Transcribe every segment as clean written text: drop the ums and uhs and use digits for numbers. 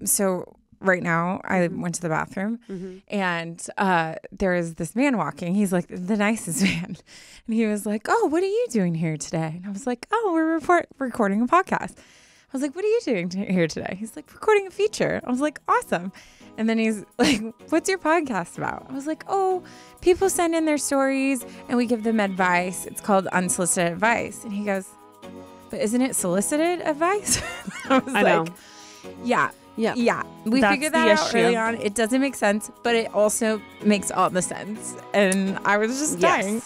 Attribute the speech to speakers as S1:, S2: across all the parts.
S1: So right now I went to the bathroom and there is this man walking. He's like the nicest man. And he was like, oh, what are you doing here today? And I was like, oh, we're recording a podcast. I was like, what are you doing here today? He's like, recording a feature. I was like, awesome. And then he's like, what's your podcast about? I was like, oh, people send in their stories and we give them advice. It's called Unsolicited Advice. And he goes, but isn't it solicited advice? I know. Yeah. We figured that out early on. It doesn't make sense, but it also makes all the sense. And I was just dying.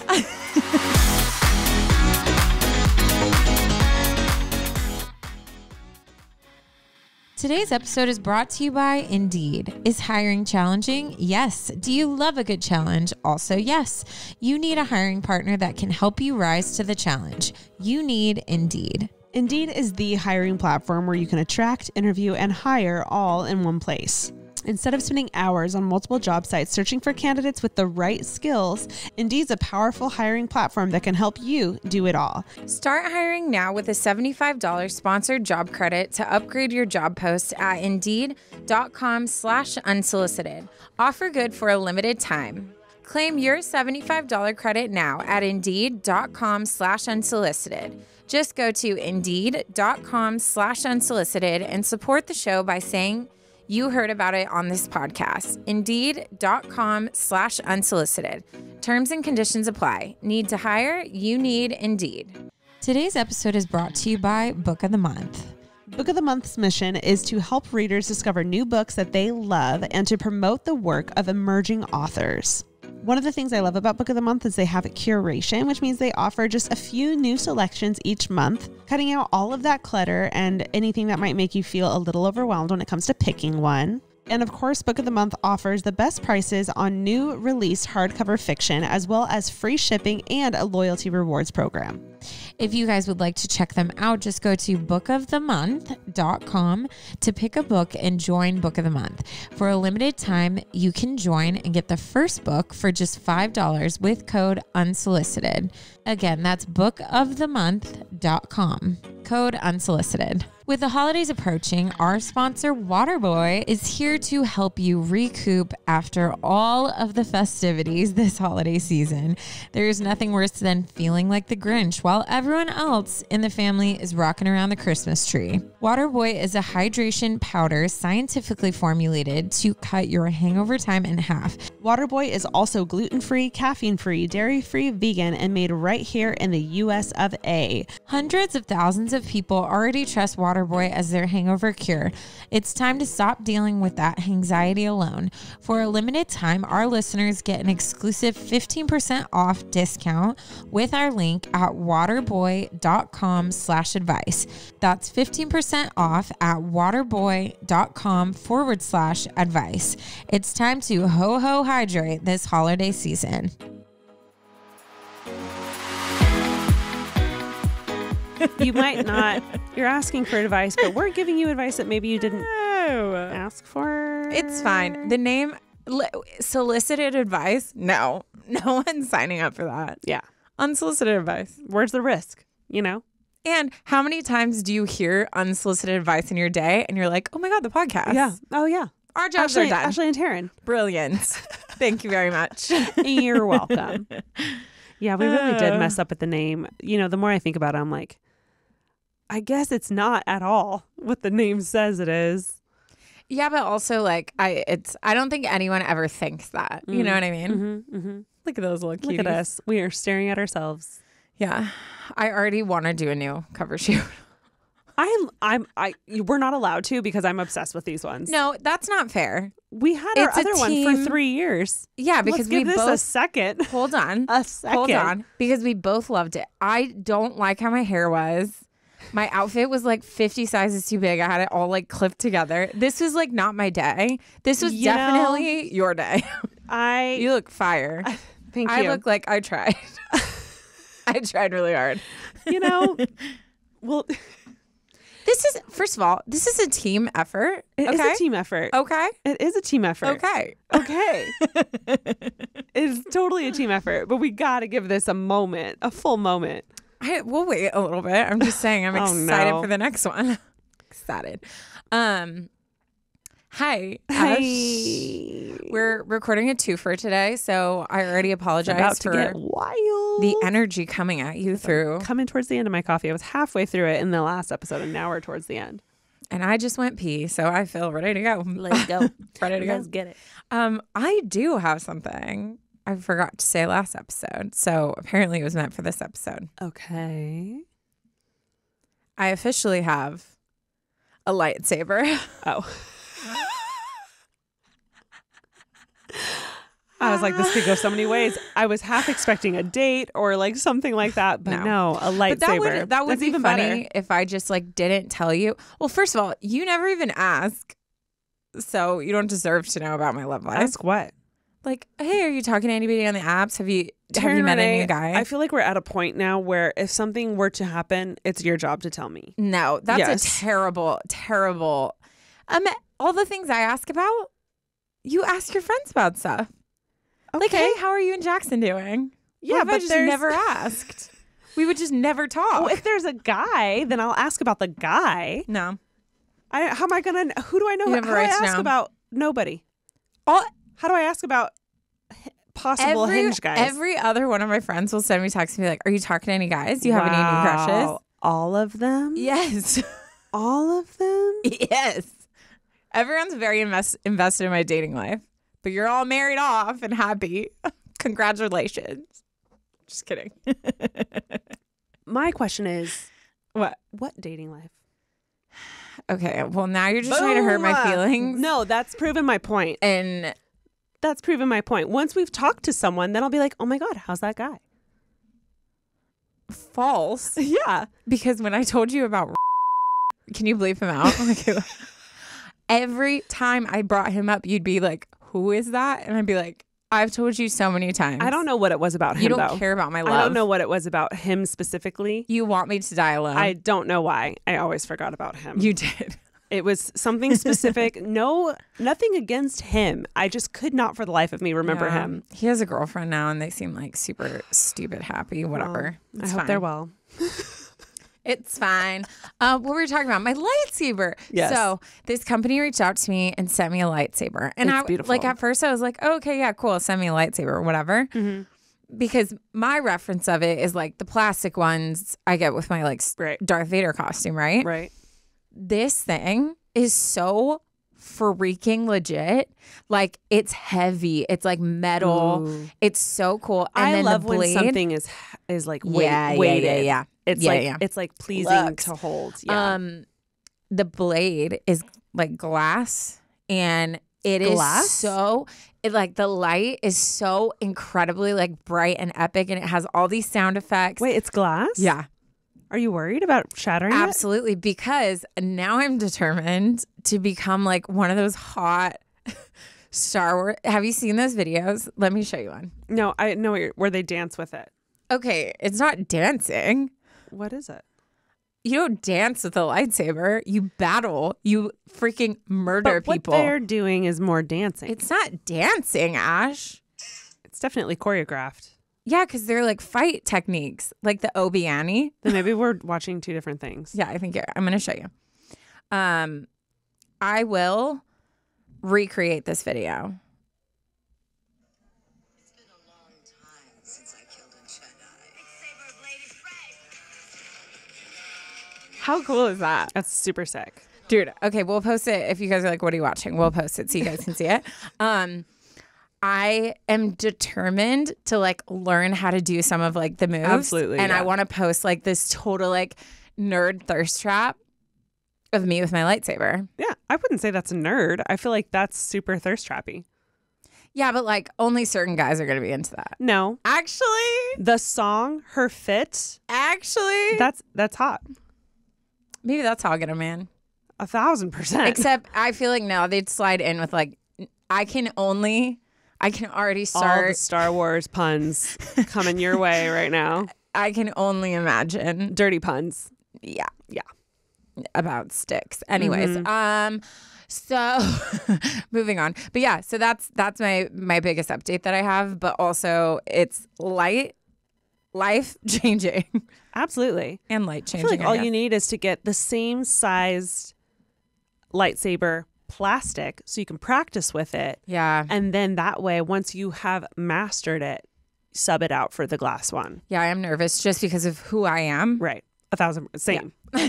S2: Today's episode is brought to you by Indeed. Is hiring challenging? Yes. Do you love a good challenge? Also, yes. You need a hiring partner that can help you rise to the challenge. You need Indeed.
S3: Indeed is the hiring platform where you can attract, interview, and hire all in one place. Instead of spending hours on multiple job sites searching for candidates with the right skills, Indeed's a powerful hiring platform that can help you do it all.
S1: Start hiring now with a $75 sponsored job credit to upgrade your job post at Indeed.com/unsolicited. Offer good for a limited time. Claim your $75 credit now at Indeed.com/unsolicited. Just go to Indeed.com/unsolicited and support the show by saying you heard about it on this podcast. Indeed.com/unsolicited. Terms and conditions apply. Need to hire? You need Indeed.
S2: Today's episode is brought to you by Book of the Month.
S3: Book of the Month's mission is to help readers discover new books that they love and to promote the work of emerging authors. One of the things I love about Book of the Month is they have a curation, which means they offer just a few new selections each month, cutting out all of that clutter and anything that might make you feel a little overwhelmed when it comes to picking one. And of course, Book of the Month offers the best prices on new released hardcover fiction, as well as free shipping and a loyalty rewards program.
S2: If you guys would like to check them out, just go to bookofthemonth.com to pick a book and join Book of the Month. For a limited time, you can join and get the first book for just $5 with code UNSOLICITED. Again, that's bookofthemonth.com. Code UNSOLICITED. With the holidays approaching, our sponsor, Waterboy, is here to help you recoup after all of the festivities this holiday season. There is nothing worse than feeling like the Grinch while everyone else in the family is rocking around the Christmas tree. Waterboy is a hydration powder scientifically formulated to cut your hangover time in half.
S3: Waterboy is also gluten-free, caffeine-free, dairy-free, vegan, and made right here in the US of A.
S2: Hundreds of thousands of people already trust Waterboy as their hangover cure. It's time to stop dealing with that anxiety alone. For a limited time, our listeners get an exclusive 15% off discount with our link at waterboy.com/advice. That's 15% off at waterboy.com/advice. It's time to ho hydrate this holiday season.
S3: You might not, you're asking for advice, but we're giving you advice that maybe you didn't ask for.
S1: It's fine. The name, solicited advice? No one's signing up for that.
S3: Yeah.
S1: Unsolicited advice.
S3: Where's the risk, you know?
S1: And how many times do you hear unsolicited advice in your day and you're like, oh my God, the podcast.
S3: Yeah. Oh, yeah.
S1: Our jobs are done.
S3: Ashley and Taryne.
S1: Brilliant. Thank you very much.
S3: You're welcome. Yeah, we really did mess up with the name. You know, the more I think about it, I'm like, I guess it's not at all what the name says it is.
S1: Yeah, but also like I don't think anyone ever thinks that. You know what I mean?
S3: Mm-hmm, mm-hmm.
S1: Look at those little cuties.
S3: Look at us. We are staring at ourselves.
S1: Yeah. I already want to do a new cover shoot.
S3: We're not allowed to because I'm obsessed with these ones.
S1: No, that's not fair.
S3: We had our other one for 3 years.
S1: Yeah, because
S3: Let's give this a second.
S1: Hold on.
S3: A second.
S1: Hold on. Because we both loved it. I don't like how my hair was. My outfit was like 50 sizes too big. I had it all like clipped together. This was like not my day. This was definitely your day. You look fire.
S3: Thank you.
S1: I look like I tried. I tried really hard.
S3: You know, well,
S1: this is, first of all, this is a team effort.
S3: It is a team effort.
S1: Okay.
S3: It is a team effort.
S1: Okay.
S3: It's totally a team effort, but we got to give this a moment, a full moment.
S1: We'll wait a little bit. I'm just saying I'm excited for the next one. Excited. Hi.
S3: Hi.
S1: We're recording a twofer today, so I already apologize
S3: to
S1: for
S3: get wild.
S1: the energy coming at you through.
S3: Coming towards the end of my coffee. I was halfway through it in the last episode, and now we're towards the end.
S1: And I just went pee, so I feel ready to go.
S3: Let's go.
S1: Ready to go.
S3: Let's get it.
S1: I do have something I forgot to say last episode, so apparently it was meant for this episode.
S3: Okay.
S1: I officially have a lightsaber.
S3: Oh. I was like, this could go so many ways. I was half expecting a date or like something like that, but no, a lightsaber.
S1: But that would be
S3: even
S1: funny
S3: better.
S1: if I just like didn't tell you. Well, first of all, you never even ask, so you don't deserve to know about my love life.
S3: Ask what?
S1: Like, hey, are you talking to anybody on the apps? Have you met a new guy?
S3: I feel like we're at a point now where if something were to happen, it's your job to tell me.
S1: No, that's a terrible, terrible. All the things I ask about, you ask your friends about stuff.
S3: Okay.
S1: Like, hey, how are you and Jackson doing?
S3: Yeah,
S1: what if
S3: but
S1: I just never asked? We would just never talk.
S3: Well, if there's a guy, then I'll ask about the guy.
S1: No.
S3: How am I going to, who do I know?
S1: You
S3: How
S1: have
S3: do
S1: a
S3: I
S1: right to
S3: ask
S1: know.
S3: about nobody?
S1: All,
S3: How do I ask about possible hinge guys?
S1: Every other one of my friends will send me texts and be like, are you talking to any guys? Do you have any new crushes?
S3: All of them?
S1: Yes.
S3: All of them?
S1: Yes. Everyone's very invested in my dating life. But you're all married off and happy. Congratulations. Just kidding.
S3: My question is,
S1: What?
S3: what dating life?
S1: Okay. Well, now you're just trying to hurt my feelings.
S3: No, that's proven my point.
S1: And
S3: That's proven my point. Once we've talked to someone, then I'll be like, oh my God, how's that guy?
S1: false.
S3: Yeah.
S1: Because when I told you about can you bleep him out? Okay. Every time I brought him up, you'd be like, who is that? And I'd be like, I've told you so many times.
S3: I don't know what it was about him,
S1: You don't
S3: though.
S1: care about my love.
S3: I don't know what it was about him specifically.
S1: You want me to die alone.
S3: I don't know why. I always forgot about him.
S1: You did.
S3: It was something specific. Nothing against him. I just could not for the life of me remember
S1: Yeah.
S3: him.
S1: He has a girlfriend now, and they seem like super stupid happy. Whatever.
S3: I hope they're well.
S1: It's fine. What were we talking about? My lightsaber.
S3: Yes.
S1: So this company reached out to me and sent me a lightsaber. And
S3: It's beautiful.
S1: like at first I was like, oh, okay, yeah, cool. Send me a lightsaber or whatever.
S3: Mm-hmm.
S1: Because my reference of it is like the plastic ones I get with my like
S3: Right.
S1: Darth Vader costume, right?
S3: Right.
S1: This thing is so freaking legit. Like it's heavy. It's like metal.
S3: Ooh.
S1: It's so cool. And
S3: I
S1: then
S3: love
S1: the blade,
S3: when something is like
S1: yeah,
S3: weighted.
S1: yeah.
S3: It's
S1: Yeah,
S3: like
S1: yeah.
S3: it's like pleasing
S1: Looks.
S3: to hold. Yeah.
S1: The blade is like glass, and it is
S3: Glass?
S1: so like the light is so incredibly like bright and epic, and it has all these sound effects.
S3: Wait, it's glass?
S1: Yeah,
S3: Are you worried about shattering it?
S1: absolutely. Because now I'm determined to become like one of those hot Star Wars. Have you seen those videos? Let me show you one.
S3: No, I know where they dance with it.
S1: Okay, it's not dancing.
S3: What is it?
S1: You don't dance with a lightsaber. You battle. You freaking murder
S3: But
S1: people.
S3: what they're doing is more dancing.
S1: It's not dancing, Ash.
S3: It's definitely choreographed.
S1: Yeah, because they're like fight techniques, like the Obi-Wan.
S3: Then maybe we're watching two different things.
S1: Yeah, I think I'm going to show you. I will recreate this video.
S4: It's been a long time since I killed a Jedi. Lightsaber blade is right.
S1: How cool is that?
S3: That's super sick.
S1: Dude, okay, we'll post it. If you guys are like, what are you watching? We'll post it so you guys can see it. I am determined to like learn how to do some of like the moves.
S3: Absolutely,
S1: And
S3: yeah.
S1: I want to post like this total like nerd thirst trap of me with my lightsaber.
S3: Yeah, I wouldn't say that's a nerd. I feel like that's super thirst trappy.
S1: Yeah, but like only certain guys are going to be into that.
S3: No,
S1: Actually,
S3: the song, her fit, that's hot.
S1: maybe that's how I'll get a man.
S3: 1,000%.
S1: Except I feel like now they'd slide in with like, I can already
S3: all
S1: start.
S3: the Star Wars puns coming your way right now.
S1: I can only imagine.
S3: Dirty puns.
S1: Yeah.
S3: Yeah.
S1: About sticks. Anyways, so moving on. But yeah, so that's my biggest update that I have, but also it's life changing
S3: Absolutely.
S1: and light
S3: I
S1: changing.
S3: feel like all you need is to get the same sized lightsaber plastic so you can practice with it.
S1: Yeah.
S3: And then that way, once you have mastered it, sub it out for the glass one.
S1: Yeah, I am nervous just because of who I am.
S3: Right. 1,000. Same. Yeah.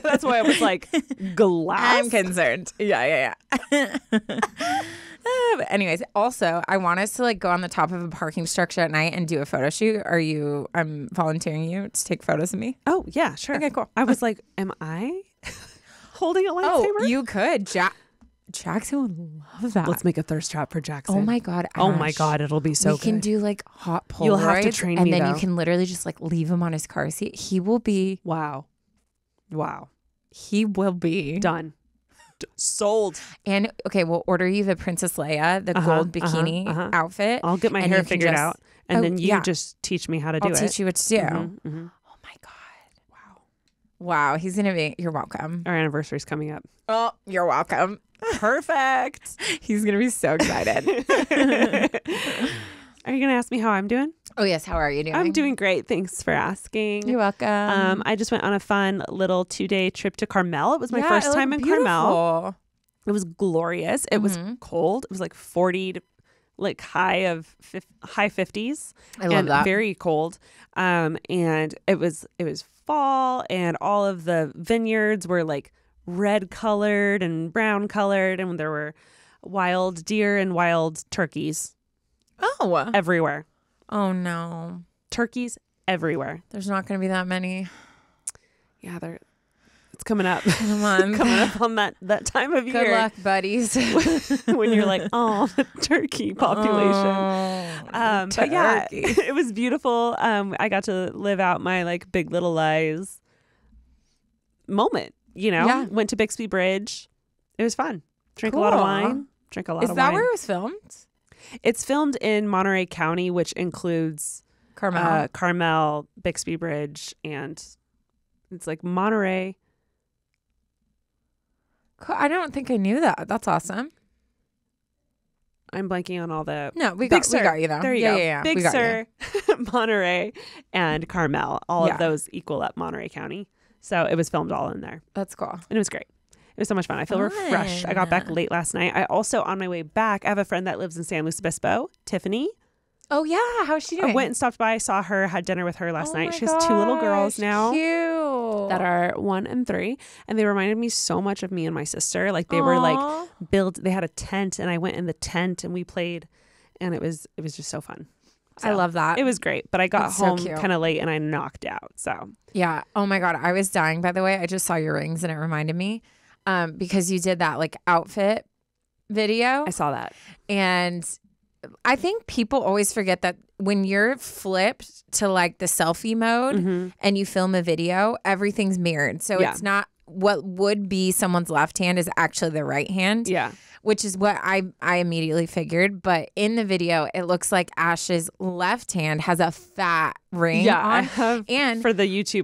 S3: That's why I was like, glass?
S1: I'm concerned. Yeah. But anyways, also, I want us to like go on the top of a parking structure at night and do a photo shoot. I'm volunteering you to take photos of me.
S3: Oh, yeah, sure.
S1: Okay, cool.
S3: I was like, am I holding a lightsaber?
S1: Oh, you could. Jackson would love that.
S3: Let's make a thirst trap for Jackson.
S1: Oh my God, Ash.
S3: Oh my God, it'll be so
S1: we
S3: good.
S1: can do like hot Polaroids.
S3: You'll have to train
S1: and
S3: me,
S1: then
S3: though.
S1: you can literally just like leave him on his car seat. He will be.
S3: Wow.
S1: He will be
S3: Done. Sold.
S1: And okay, we'll order you the Princess Leia, the gold bikini outfit.
S3: I'll get my
S1: and
S3: hair
S1: you can
S3: figured
S1: just-
S3: out, and
S1: Oh,
S3: then you
S1: yeah.
S3: just teach me how to do
S1: I'll
S3: it.
S1: teach you what to do.
S3: Mhm.
S1: Oh my God. Wow. He's going to be, you're welcome.
S3: Our anniversary's coming up.
S1: Oh, you're welcome.
S3: Perfect.
S1: He's going to be so excited.
S3: Are you going to ask me how I'm doing?
S1: Oh, yes. How are you doing?
S3: I'm doing great. Thanks for asking.
S1: You're welcome.
S3: I just went on a fun little 2-day trip to Carmel. It was my first time in Carmel.
S1: Carmel.
S3: It was glorious. It was cold. It was like 40 to like high 50s.
S1: I love that.
S3: Very cold. And it was fall, and all of the vineyards were like red colored and brown colored, and there were wild deer and wild turkeys
S1: Oh.
S3: everywhere.
S1: Oh, no.
S3: Turkeys everywhere.
S1: There's not going to be that many.
S3: Yeah, it's coming up.
S1: Come on.
S3: Coming up on that time of year.
S1: Good luck, buddies.
S3: When you're like, oh, the turkey population. But yeah,
S1: turkey.
S3: it was beautiful. I got to live out my like Big Little Lies moment,
S1: Yeah.
S3: Went to Bixby Bridge. It was fun. Drank a lot of
S1: Cool.
S3: wine. Drank a lot
S1: Is
S3: of
S1: that
S3: wine.
S1: where it was filmed?
S3: It's filmed in Monterey County, which includes
S1: Carmel.
S3: Carmel, Bixby Bridge, and it's like Monterey.
S1: Cool. I don't think I knew that. That's awesome.
S3: I'm blanking on all the
S1: No, we
S3: Big
S1: got
S3: Sur.
S1: you though.
S3: There you go.
S1: Yeah.
S3: Big
S1: we got
S3: Sur, Monterey, and Carmel. All
S1: Yeah.
S3: of those equal up Monterey County. So it was filmed all in there.
S1: That's cool.
S3: And it was great. It was so much fun. I feel refreshed. I got back late last night. I also, on my way back, I have a friend that lives in San Luis Obispo, Tiffany.
S1: Oh yeah, how's she doing?
S3: I went and stopped by, saw her, had dinner with her last night.
S1: my
S3: She has 2 little girls
S1: gosh,
S3: now
S1: Cute.
S3: that are 1 and 3, and they reminded me so much of me and my sister. Like they were like they had a tent, and I went in the tent and we played, and it was just so fun.
S1: I love that.
S3: It was great, but I got
S1: That's so
S3: home
S1: cute.
S3: kind of late and I knocked out. So
S1: Yeah. Oh my God. I was dying, by the way. I just saw your rings and it reminded me because you did that like outfit video.
S3: I saw that.
S1: And I think people always forget that when you're flipped to like the selfie mode and you film a video, everything's mirrored. So
S3: Yeah.
S1: it's not what would be someone's left hand is actually their right hand.
S3: Yeah.
S1: Which is what I immediately figured. But in the video, it looks like Ash's left hand has a fat ring
S3: Yeah. I
S1: on.
S3: have
S1: And
S3: for the viewers.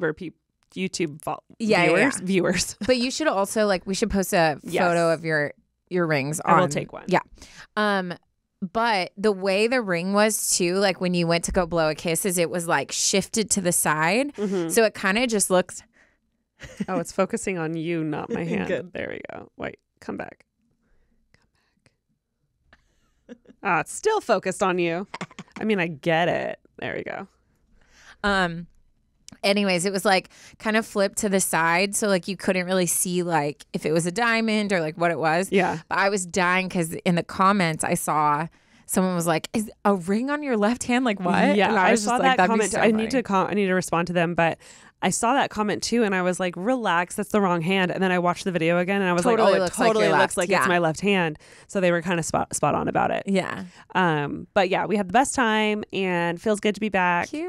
S1: but you should also we should post a
S3: Yes.
S1: photo of your rings on.
S3: I will take one.
S1: Yeah. But the way the ring was too, like when you went to go blow a kiss, is it was like shifted to the side. So it kind of just looks.
S3: Oh, it's focusing on you, not my hand.
S1: Good.
S3: There we go. Wait, come back. It's still focused on you. I mean, I get it. There we go.
S1: Anyways, it was like kind of flipped to the side. So like you couldn't really see like if it was a diamond or like what it was.
S3: Yeah.
S1: But I was dying because in the comments I saw someone was like, "Is a ring on your left hand? Like what?"
S3: Yeah,
S1: and
S3: I
S1: was
S3: saw
S1: just
S3: that
S1: "That'd be
S3: comment.
S1: so
S3: I need
S1: funny."
S3: I need to respond to them, but I saw that comment too, and I was like, "Relax, that's the wrong hand." And then I watched the video again, and I was
S1: Totally
S3: like, "Oh, it
S1: looks like
S3: totally
S1: your
S3: looks
S1: left.
S3: like
S1: Yeah.
S3: it's my left hand." So they were kind of spot on about it.
S1: Yeah.
S3: But yeah, we had the best time, and feels good to be back.
S1: Cute.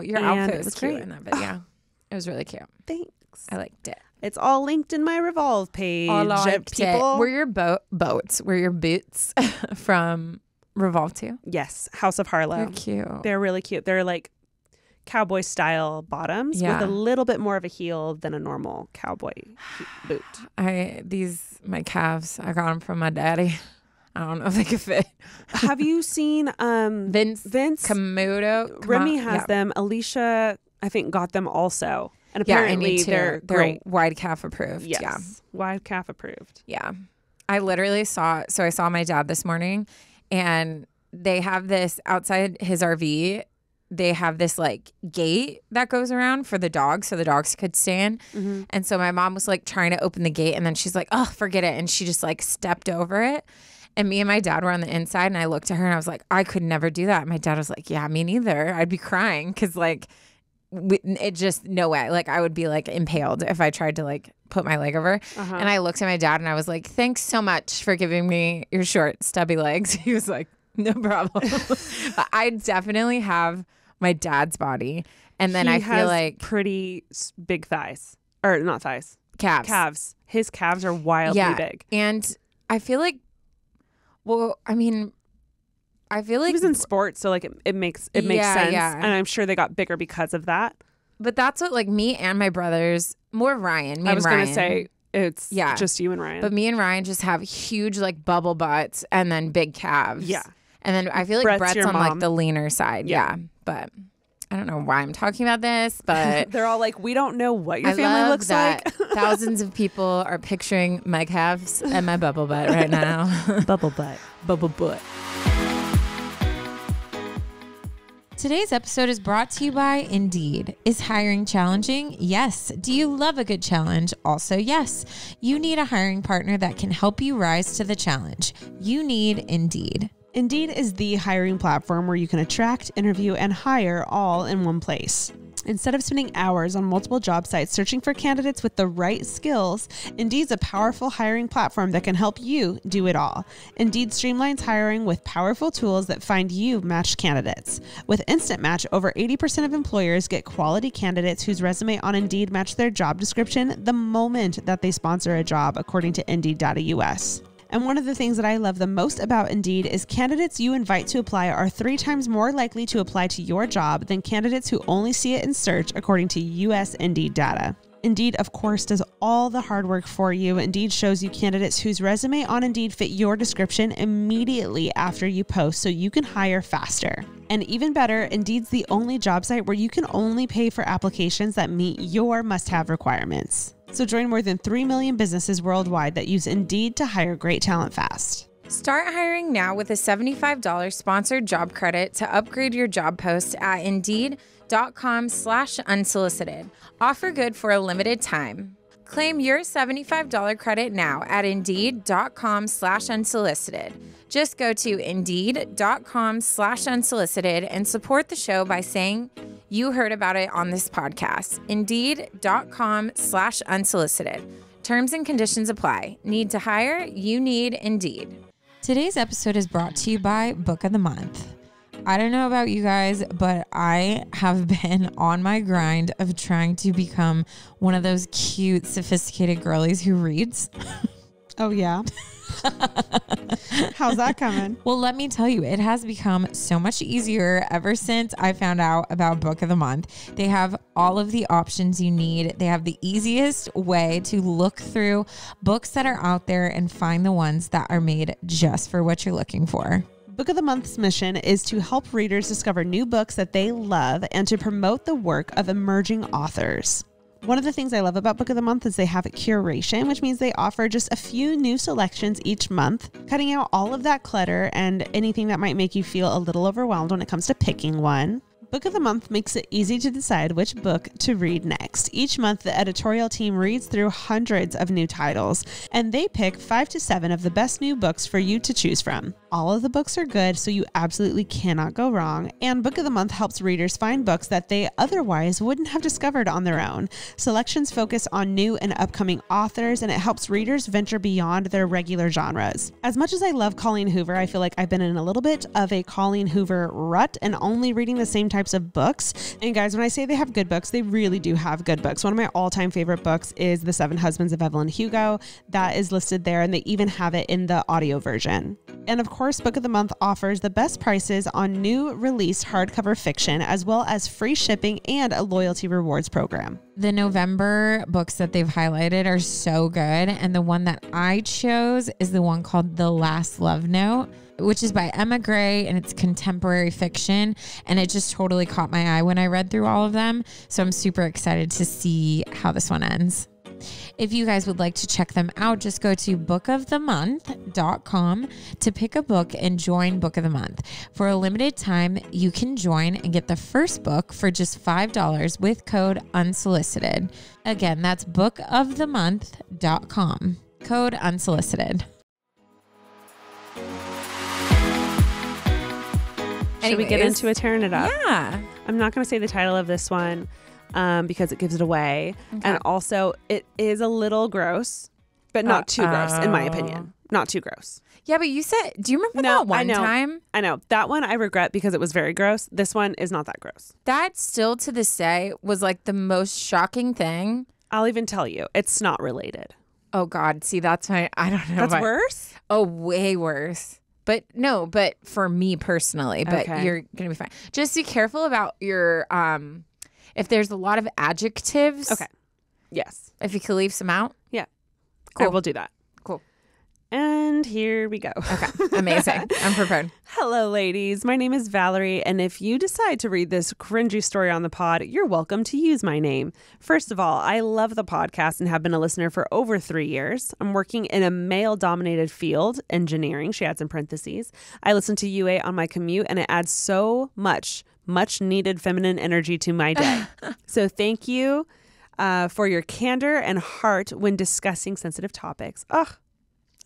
S1: Your
S3: And
S1: outfit
S3: it
S1: was
S3: was
S1: cute
S3: great.
S1: in that video. It was really cute.
S3: Thanks.
S1: I liked it.
S3: It's all linked in my Revolve page.
S1: I liked
S3: People.
S1: it. Were your boats? Were your boots from Revolve too?
S3: Yes, House of Harlow.
S1: They're cute.
S3: They're really cute. They're like cowboy style bottoms
S1: Yeah.
S3: with a little bit more of a heel than a normal cowboy boot.
S1: My calves. I got them from my daddy. I don't know if they could fit.
S3: Have you seen
S1: Vince
S3: Komodo? Remy has them. Alicia, I think, got them also. And
S1: Yeah, I
S3: apparently
S1: need to.
S3: they're
S1: They're
S3: great.
S1: wide calf approved.
S3: Yes.
S1: Yeah.
S3: Wide calf approved.
S1: Yeah. I literally saw my dad this morning, and they have this outside his RV. They have this like gate that goes around for the dogs so the dogs could stand.
S3: Mm-hmm.
S1: And so my mom was like trying to open the gate, and then she's like, oh, forget it. And she just like stepped over it. And me and my dad were on the inside, and I looked at her and I was like, I could never do that. And my dad was like, yeah, me neither. I'd be crying because like it just no way. Like I would be like impaled if I tried to like put my leg over. And I looked at my dad and I was like, thanks so much for giving me your short, stubby legs. He was like, no problem. But I definitely have my dad's body. And then I feel like
S3: pretty big thighs, or not thighs,
S1: calves.
S3: His calves are wildly big.
S1: And I feel like, well, I mean, I feel like
S3: he was in sports, so like it makes sense.
S1: Yeah.
S3: And I'm sure they got bigger because of that.
S1: But that's what like me and my brothers, more Ryan.
S3: I was going to say it's just you and Ryan.
S1: But me and Ryan just have huge like bubble butts and then big calves.
S3: Yeah.
S1: And then I feel like Brett's
S3: your
S1: on
S3: mom.
S1: like the leaner side. Yeah. But I don't know why I'm talking about this, but
S3: they're all like, we don't know what your
S1: I
S3: family
S1: love
S3: looks
S1: that
S3: like.
S1: Thousands of people are picturing my calves and my bubble butt right now.
S3: Bubble butt.
S1: Bubble butt.
S2: Today's episode is brought to you by Indeed. Is hiring challenging? Yes. Do you love a good challenge? Also, yes. You need a hiring partner that can help you rise to the challenge. You need Indeed.
S3: Indeed is the hiring platform where you can attract, interview, and hire all in one place. Instead of spending hours on multiple job sites searching for candidates with the right skills, Indeed's a powerful hiring platform that can help you do it all. Indeed streamlines hiring with powerful tools that find you matched candidates. With Instant Match, over 80% of employers get quality candidates whose resume on Indeed match their job description the moment that they sponsor a job, according to Indeed.us. And one of the things that I love the most about Indeed is candidates you invite to apply are 3 times more likely to apply to your job than candidates who only see it in search, according to US Indeed data. Indeed, of course, does all the hard work for you. Indeed shows you candidates whose resume on Indeed fit your description immediately after you post so you can hire faster. And even better, Indeed's the only job site where you can only pay for applications that meet your must-have requirements. So join more than 3 million businesses worldwide that use Indeed to hire great talent fast.
S1: Start hiring now with a $75 sponsored job credit to upgrade your job post at Indeed.com/unsolicited. Offer good for a limited time. Claim your $75 credit now at Indeed.com/unsolicited. Just go to Indeed.com/unsolicited and support the show by saying you heard about it on this podcast. Indeed.com/unsolicited. Terms and conditions apply. Need to hire? You need Indeed.
S2: Today's episode is brought to you by Book of the Month. I don't know about you guys, but I have been on my grind of trying to become one of those cute, sophisticated girlies who reads.
S3: Oh, yeah? How's that coming?
S2: Well, let me tell you, it has become so much easier ever since I found out about Book of the Month. They have all of the options you need. They have the easiest way to look through books that are out there and find the ones that are made just for what you're looking for.
S3: Book of the Month's mission is to help readers discover new books that they love and to promote the work of emerging authors. One of the things I love about Book of the Month is they have a curation, which means they offer just a few new selections each month, cutting out all of that clutter and anything that might make you feel a little overwhelmed when it comes to picking one. Book of the Month makes it easy to decide which book to read next. Each month, the editorial team reads through hundreds of new titles, and they pick 5 to 7 of the best new books for you to choose from. All of the books are good, so you absolutely cannot go wrong. And Book of the Month helps readers find books that they otherwise wouldn't have discovered on their own. Selections focus on new and upcoming authors, and it helps readers venture beyond their regular genres. As much as I love Colleen Hoover, I feel like I've been in a little bit of a Colleen Hoover rut and only reading the same types of books. And guys, when I say they have good books, they really do have good books. One of my all-time favorite books is The 7 Husbands of Evelyn Hugo. That is listed there, and they even have it in the audio version. And of course, Book of the Month offers the best prices on new released hardcover fiction, as well as free shipping and a loyalty rewards program.
S2: The November books that they've highlighted are so good. And the one that I chose is the one called The Last Love Note, which is by Emma Gray, and it's contemporary fiction. And it just totally caught my eye when I read through all of them. So I'm super excited to see how this one ends. If you guys would like to check them out, just go to bookofthemonth.com to pick a book and join Book of the Month. For a limited time, you can join and get the first book for just $5 with code Unsolicited. Again, that's bookofthemonth.com. Code Unsolicited.
S3: Should we get into a Tearing It Up?
S1: Yeah.
S3: I'm not going to say the title of this one because it gives it away.
S1: Okay.
S3: And also, it is a little gross, but not too gross, in my opinion. Not too gross.
S1: Yeah, but you said, do you remember that one time?
S3: I know. That one I regret because it was very gross. This one is not that gross.
S1: That still to this day was like the most shocking thing.
S3: I'll even tell you, it's not related.
S1: Oh, God. See, that's my, I don't know.
S3: That's worse?
S1: Oh, way worse. But no, but for me personally, but
S3: Okay.
S1: you're going to be fine. Just be careful about your, if there's a lot of adjectives.
S3: Okay. Yes.
S1: If you could leave some out.
S3: Yeah.
S1: Cool.
S3: I will do that.
S1: Cool.
S3: And here we go.
S1: Okay. Amazing. I'm prepared.
S3: Hello, ladies. My name is Valerie, and if you decide to read this cringy story on the pod, you're welcome to use my name. First of all, I love the podcast and have been a listener for over 3 years. I'm working in a male-dominated field, engineering, she adds in parentheses. I listen to UA on my commute, and it adds so much needed feminine energy to my day. So thank you for your candor and heart when discussing sensitive topics. Ugh.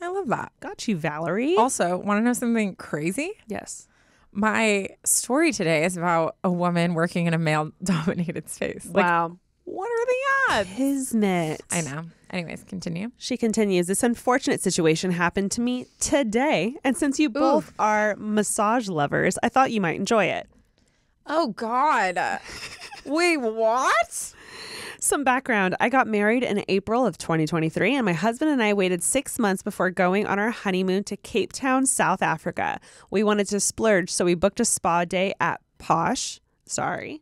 S1: I love that.
S3: Got you, Valerie.
S1: Also, want to know something crazy?
S3: Yes.
S1: My story today is about a woman working in a male-dominated space.
S3: Wow.
S1: What are the odds?
S3: Kismet.
S1: I know. Anyways, continue.
S3: She continues, this unfortunate situation happened to me today. And since you both are massage lovers, I thought you might enjoy it.
S1: Oh, God. Wait, what?
S3: Some background. I got married in April of 2023, and my husband and I waited 6 months before going on our honeymoon to Cape Town, South Africa. We wanted to splurge, so we booked a spa day at Posh. Sorry.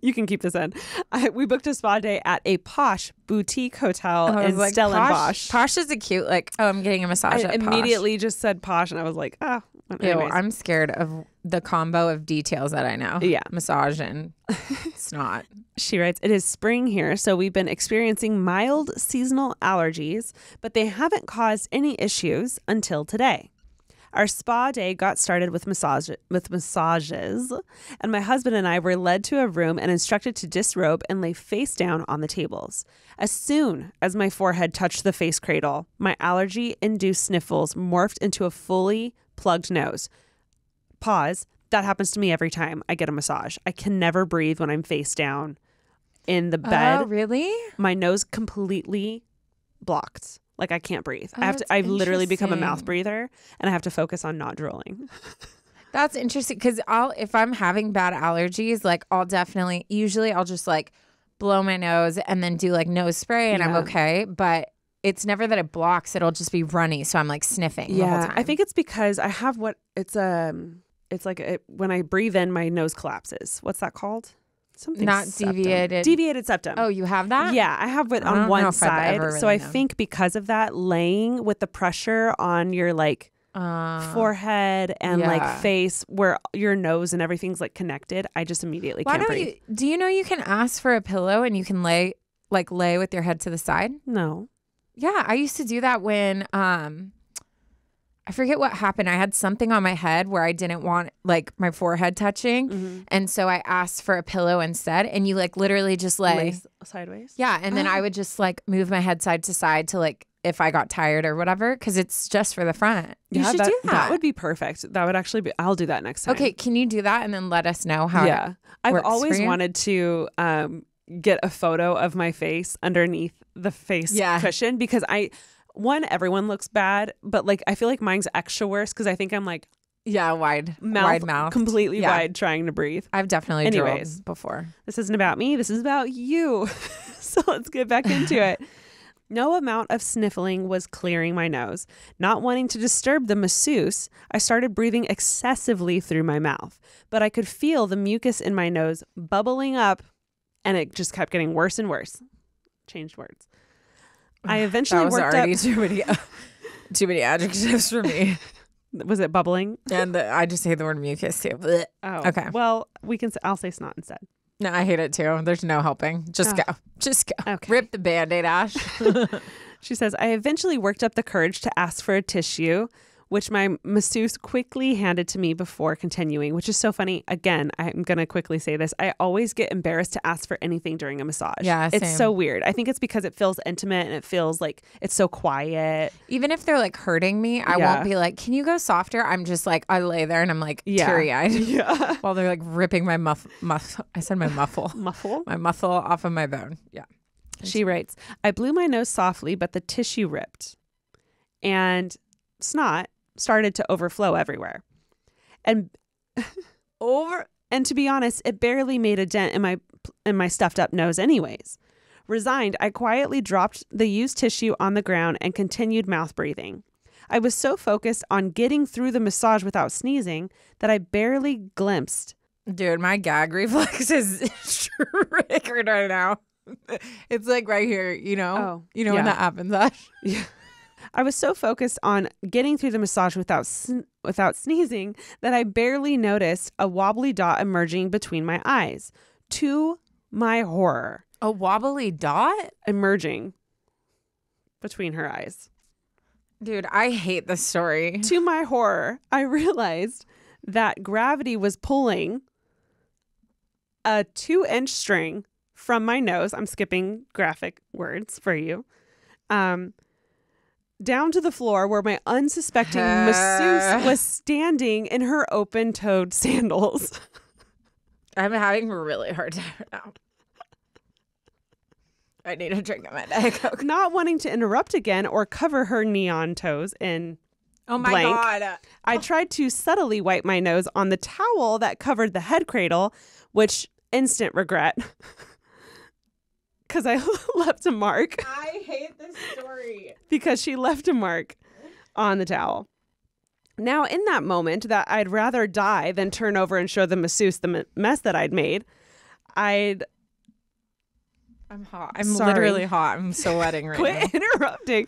S3: You can keep this in. We booked a spa day at a Posh boutique hotel in Stellenbosch.
S1: Posh is a cute, like, oh, I'm getting a massage
S3: I
S1: at Posh.
S3: immediately just said Posh, and I was like, oh.
S1: Ew,
S3: Anyways.
S1: I'm scared of the combo of details that I know.
S3: Yeah.
S1: Massage and snot.
S3: She writes, it is spring here, so we've been experiencing mild seasonal allergies, but they haven't caused any issues until today. Our spa day got started with massages, and my husband and I were led to a room and instructed to disrobe and lay face down on the tables. As soon as my forehead touched the face cradle, my allergy-induced sniffles morphed into a fully plugged nose. Pause. That happens to me every time I get a massage. I can never breathe when I'm face down in the bed.
S1: Oh, really?
S3: My nose completely blocked. Like I can't breathe.
S1: Oh,
S3: I've literally become a mouth
S1: interesting.
S3: breather, and I have to focus on not drooling.
S1: That's interesting because if I'm having bad allergies, like usually I'll just like blow my nose and then do like nose spray and I'm
S3: Yeah.
S1: okay. But it's never that it blocks. It'll just be runny. So I'm like sniffing the whole time.
S3: I think it's because I have it's like when I breathe in, my nose collapses. What's that called? Something
S1: Not
S3: septum.
S1: deviated.
S3: Deviated septum.
S1: Oh, you have that?
S3: Yeah, I have it
S1: I
S3: on
S1: don't know
S3: one
S1: if I've
S3: side.
S1: ever
S3: So
S1: really
S3: I
S1: known.
S3: think because of that, laying with the pressure on your like forehead and
S1: yeah.
S3: like face where your nose and everything's like connected, I just immediately
S1: Why
S3: can't
S1: don't
S3: breathe.
S1: do you know you can ask for a pillow and you can lay with your head to the side?
S3: No.
S1: Yeah, I used to do that when I forget what happened. I had something on my head where I didn't want like my forehead touching. And so I asked for a pillow instead. And you like literally just lay.
S3: Sideways?
S1: Yeah. And then I would just like move my head side to side to like if I got tired or whatever, because it's just for the front. You should do that.
S3: That would be perfect. That would actually be, I'll do that next time.
S1: Okay. Can you do that and then let us know how
S3: Yeah. I've
S1: works
S3: always
S1: for you?
S3: wanted to get a photo of my face underneath the face cushion because everyone looks bad, but like I feel like mine's extra worse because I think I'm like
S1: wide mouth,
S3: completely wide trying to breathe.
S1: I've definitely
S3: Anyways.
S1: drilled before.
S3: This isn't about me. This is about you. So let's get back into it. No amount of sniffling was clearing my nose. Not wanting to disturb the masseuse, I started breathing excessively through my mouth, but I could feel the mucus in my nose bubbling up, and it just kept getting worse and worse. Changed words. I eventually
S1: That was
S3: worked
S1: already
S3: up.
S1: too many adjectives for me.
S3: Was it bubbling?
S1: And I just say the word mucus too. Blech.
S3: Oh,
S1: Okay.
S3: Well, I'll say snot instead.
S1: No, I hate it too. There's no helping. Just go. Just go.
S3: Okay.
S1: Rip the Band-Aid, Ash.
S3: She says, I eventually worked up the courage to ask for a tissue, which my masseuse quickly handed to me before continuing, which is so funny. Again, I'm going to quickly say this. I always get embarrassed to ask for anything during a massage.
S1: Yeah,
S3: it's
S1: same.
S3: so weird. I think it's because it feels intimate and it feels like it's so quiet.
S1: Even if they're like hurting me, I won't be like, can you go softer? I'm just like, I lay there and I'm like teary-eyed.
S3: Yeah.
S1: While they're like ripping my I said my muffle.
S3: Muffle?
S1: My muscle off of my bone. Yeah.
S3: She writes, I blew my nose softly, but the tissue ripped. And snot started to overflow everywhere. And to be honest, it barely made a dent in my stuffed up nose anyways. Resigned, I quietly dropped the used tissue on the ground and continued mouth breathing. I was so focused on getting through the massage without sneezing that I barely glimpsed.
S1: Dude, my gag reflex is triggered right now. It's like right here, when that happens, Ash.
S3: Yeah. I was so focused on getting through the massage without sneezing that I barely noticed a wobbly dot emerging between my eyes. To my horror.
S1: A wobbly dot?
S3: Emerging between her eyes.
S1: Dude, I hate this story.
S3: To my horror, I realized that gravity was pulling a 2-inch string from my nose. I'm skipping graphic words for you. Down to the floor where my unsuspecting masseuse was standing in her open-toed sandals.
S1: I'm having a really hard time now. I need a drink of my Diet Coke.
S3: Not wanting to interrupt again or cover her neon toes in blank,
S1: God.
S3: I tried to subtly wipe my nose on the towel that covered the head cradle, which instant regret. Because I left a mark.
S1: I hate this story.
S3: Because she left a mark on the towel. Now, in that moment that I'd rather die than turn over and show the masseuse the mess that I'd made, I'm hot. I'm
S1: literally hot. I'm sweating right now.
S3: Quit interrupting.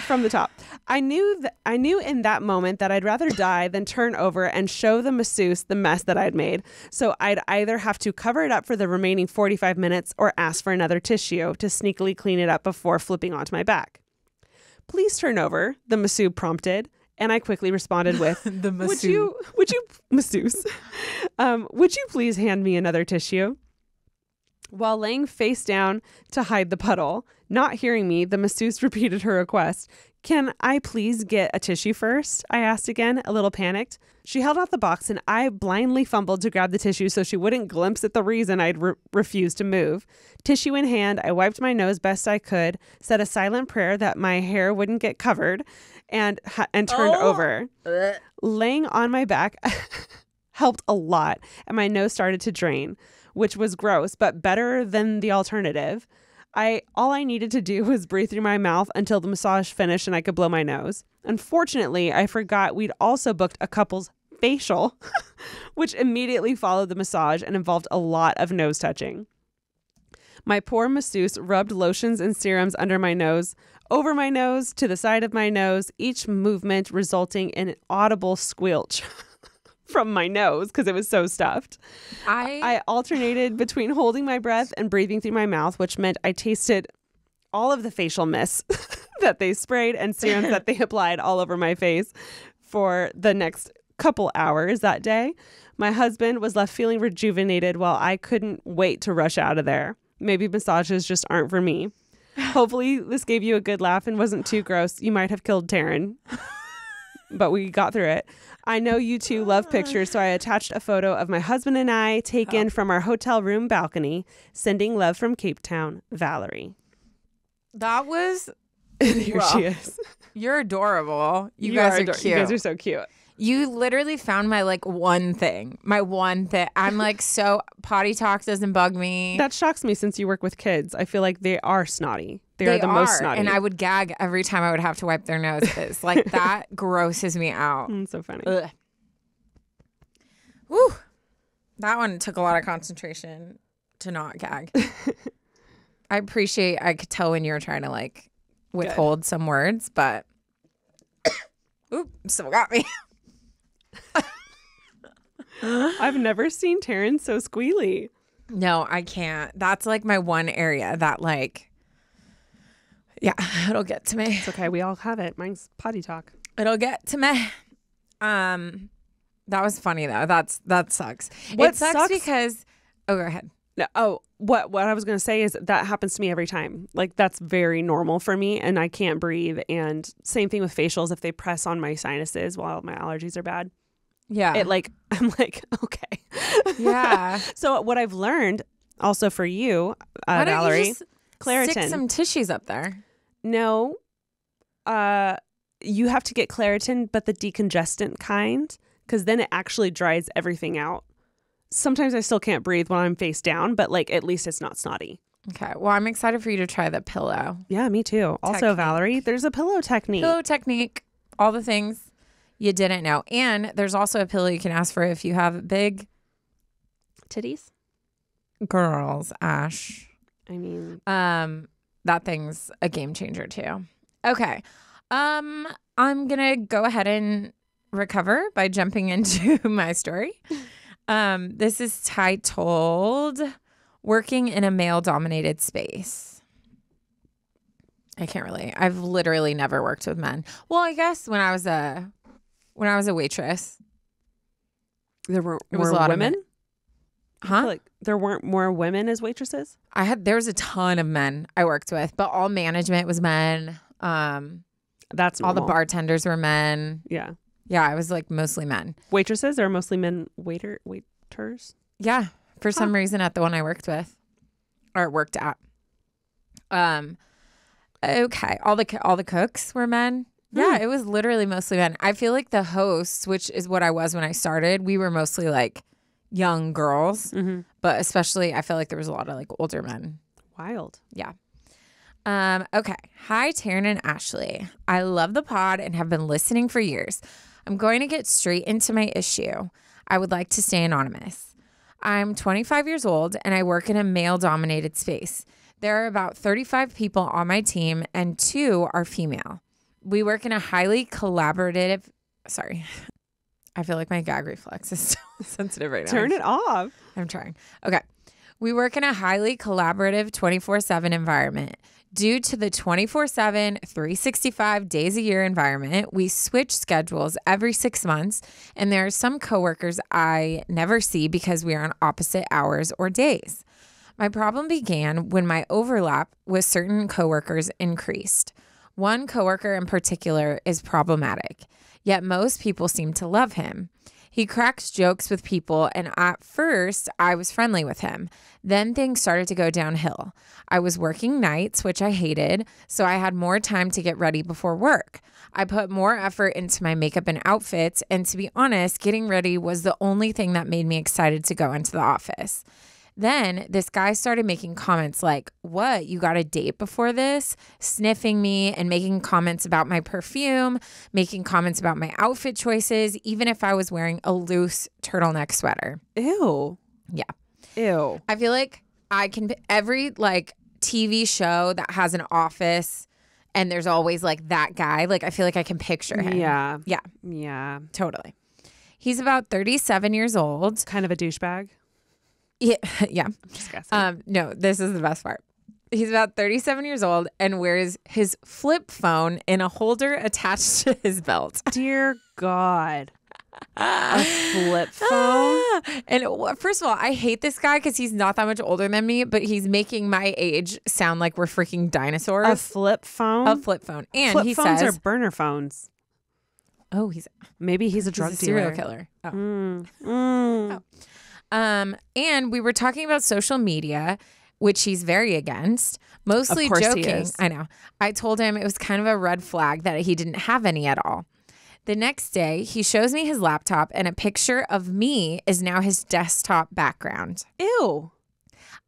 S3: From the top. I knew in that moment that I'd rather die than turn over and show the masseuse the mess that I'd made. So I'd either have to cover it up for the remaining 45 minutes or ask for another tissue to sneakily clean it up before flipping onto my back. Please turn over, the masseuse prompted, and I quickly responded with,
S1: the masseuse.
S3: Would you masseuse? Would you please hand me another tissue? While laying face down to hide the puddle, not hearing me, the masseuse repeated her request. Can I please get a tissue first? I asked again, a little panicked. She held out the box and I blindly fumbled to grab the tissue so she wouldn't glimpse at the reason I'd refused to move. Tissue in hand, I wiped my nose best I could, said a silent prayer that my hair wouldn't get covered, and turned over. Laying on my back helped a lot, and my nose started to drain, which was gross, but better than the alternative. All I needed to do was breathe through my mouth until the massage finished and I could blow my nose. Unfortunately, I forgot we'd also booked a couple's facial, which immediately followed the massage and involved a lot of nose touching. My poor masseuse rubbed lotions and serums under my nose, over my nose, to the side of my nose, each movement resulting in an audible squelch. From my nose because it was so stuffed. I alternated between holding my breath and breathing through my mouth, which meant I tasted all of the facial mist that they sprayed and serums that they applied all over my face for the next couple hours that day. My husband was left feeling rejuvenated while I couldn't wait to rush out of there. Maybe massages just aren't for me. Hopefully this gave you a good laugh and wasn't too gross. You might have killed Taryne. But we got through it. I know you two love pictures, so I attached a photo of my husband and I taken from our hotel room balcony. Sending love from Cape Town, Valerie.
S1: That was...
S3: Here she is.
S1: You're adorable. You guys are cute.
S3: You guys are so cute.
S1: You literally found my one thing. My one thing. I'm so potty talk doesn't bug me.
S3: That shocks me since you work with kids. I feel like they are snotty. They are the most snotty.
S1: And I would gag every time I would have to wipe their noses. That grosses me out.
S3: So funny.
S1: Ugh. Woo. That one took a lot of concentration to not gag. I appreciate, I could tell when you were trying to withhold some words, but oop, still got me.
S3: I've never seen Taryne so squealy.
S1: No, I can't. That's like my one area that like, yeah, it'll get to me.
S3: It's okay. We all have it. Mine's potty talk.
S1: It'll get to me. That was funny though. That sucks.
S3: What
S1: it sucks because, oh, go ahead.
S3: No, oh, what I was going to say is that happens to me every time. Like that's very normal for me and I can't breathe. And same thing with facials. If they press on my sinuses while my allergies are bad,
S1: Yeah.
S3: I'm like, okay.
S1: Yeah.
S3: So what I've learned also for you,
S1: Why don't
S3: Valerie,
S1: you just
S3: Claritin.
S1: stick some tissues up there?
S3: No, you have to get Claritin, but the decongestant kind, because then it actually dries everything out. Sometimes I still can't breathe when I'm face down, but like at least it's not snotty.
S1: Okay. Well, I'm excited for you to try the pillow.
S3: Yeah, me too. Also,
S1: Technique.
S3: Valerie, there's a pillow technique.
S1: Pillow technique, all the things you didn't know. And there's also a pillow you can ask for if you have big
S3: Titties?
S1: girls, Ash.
S3: I mean,
S1: That thing's a game changer too. Okay. I'm gonna go ahead and recover by jumping into my story. This is titled Working in a Male-Dominated Space. I've literally never worked with men. Well, I guess when I was a waitress.
S3: there were
S1: It was
S3: more
S1: a lot of
S3: women?
S1: men.
S3: I feel
S1: Huh?
S3: like there weren't more women as waitresses?
S1: There was a ton of men I worked with, but all management was men.
S3: That's
S1: All the
S3: normal.
S1: bartenders were men.
S3: Yeah.
S1: Yeah, I was like mostly men.
S3: Waitresses are mostly men waiters?
S1: Yeah, for some reason at the one I worked with or worked at. Okay, all the cooks were men. Yeah, it was literally mostly men. I feel like the hosts, which is what I was when I started, we were mostly like young girls, but especially I feel like there was a lot of like older men.
S3: Wild.
S1: Yeah. Okay. Hi, Taryne and Ashley. I love the pod and have been listening for years. I'm going to get straight into my issue. I would like to stay anonymous. I'm 25 years old and I work in a male-dominated space. There are about 35 people on my team and 2 are female. We work in a highly collaborative... Sorry. I feel like my gag reflex is so sensitive right now.
S3: Turn it off.
S1: I'm trying. Okay. We work in a highly collaborative 24/7 environment. Due to the 24/7, 365 days a year environment, we switch schedules every 6 months, and there are some coworkers I never see because we are on opposite hours or days. My problem began when my overlap with certain coworkers increased. One coworker in particular is problematic, yet most people seem to love him. He cracks jokes with people, and at first, I was friendly with him. Then things started to go downhill. I was working nights, which I hated, so I had more time to get ready before work. I put more effort into my makeup and outfits, and to be honest, getting ready was the only thing that made me excited to go into the office. Then this guy started making comments like, "What, you got a date before this?" Sniffing me and making comments about my perfume, making comments about my outfit choices, even if I was wearing a loose turtleneck sweater.
S3: Ew.
S1: Yeah.
S3: Ew.
S1: I feel like every like TV show that has an office and there's always like that guy, like I feel like I can picture him.
S3: Yeah.
S1: Yeah,
S3: Yeah.
S1: totally. He's about 37 years old.
S3: Kind of a douchebag.
S1: Yeah. Yeah.
S3: Just guessing.
S1: No, this is the best part. He's about 37 years old and wears his flip phone in a holder attached to his belt.
S3: Dear God. A flip phone?
S1: And first of all, I hate this guy because he's not that much older than me, but he's making my age sound like we're freaking dinosaurs.
S3: A flip phone?
S1: A flip phone. And
S3: flip
S1: he
S3: phones
S1: says,
S3: are burner phones.
S1: "Oh, he's
S3: Maybe he's a drug
S1: a serial
S3: dealer.
S1: killer." Oh. And we were talking about social media, which he's very against, mostly
S3: Of course he
S1: joking.
S3: is.
S1: I know. I told him it was kind of a red flag that he didn't have any at all. The next day, he shows me his laptop and a picture of me is now his desktop background.
S3: Ew.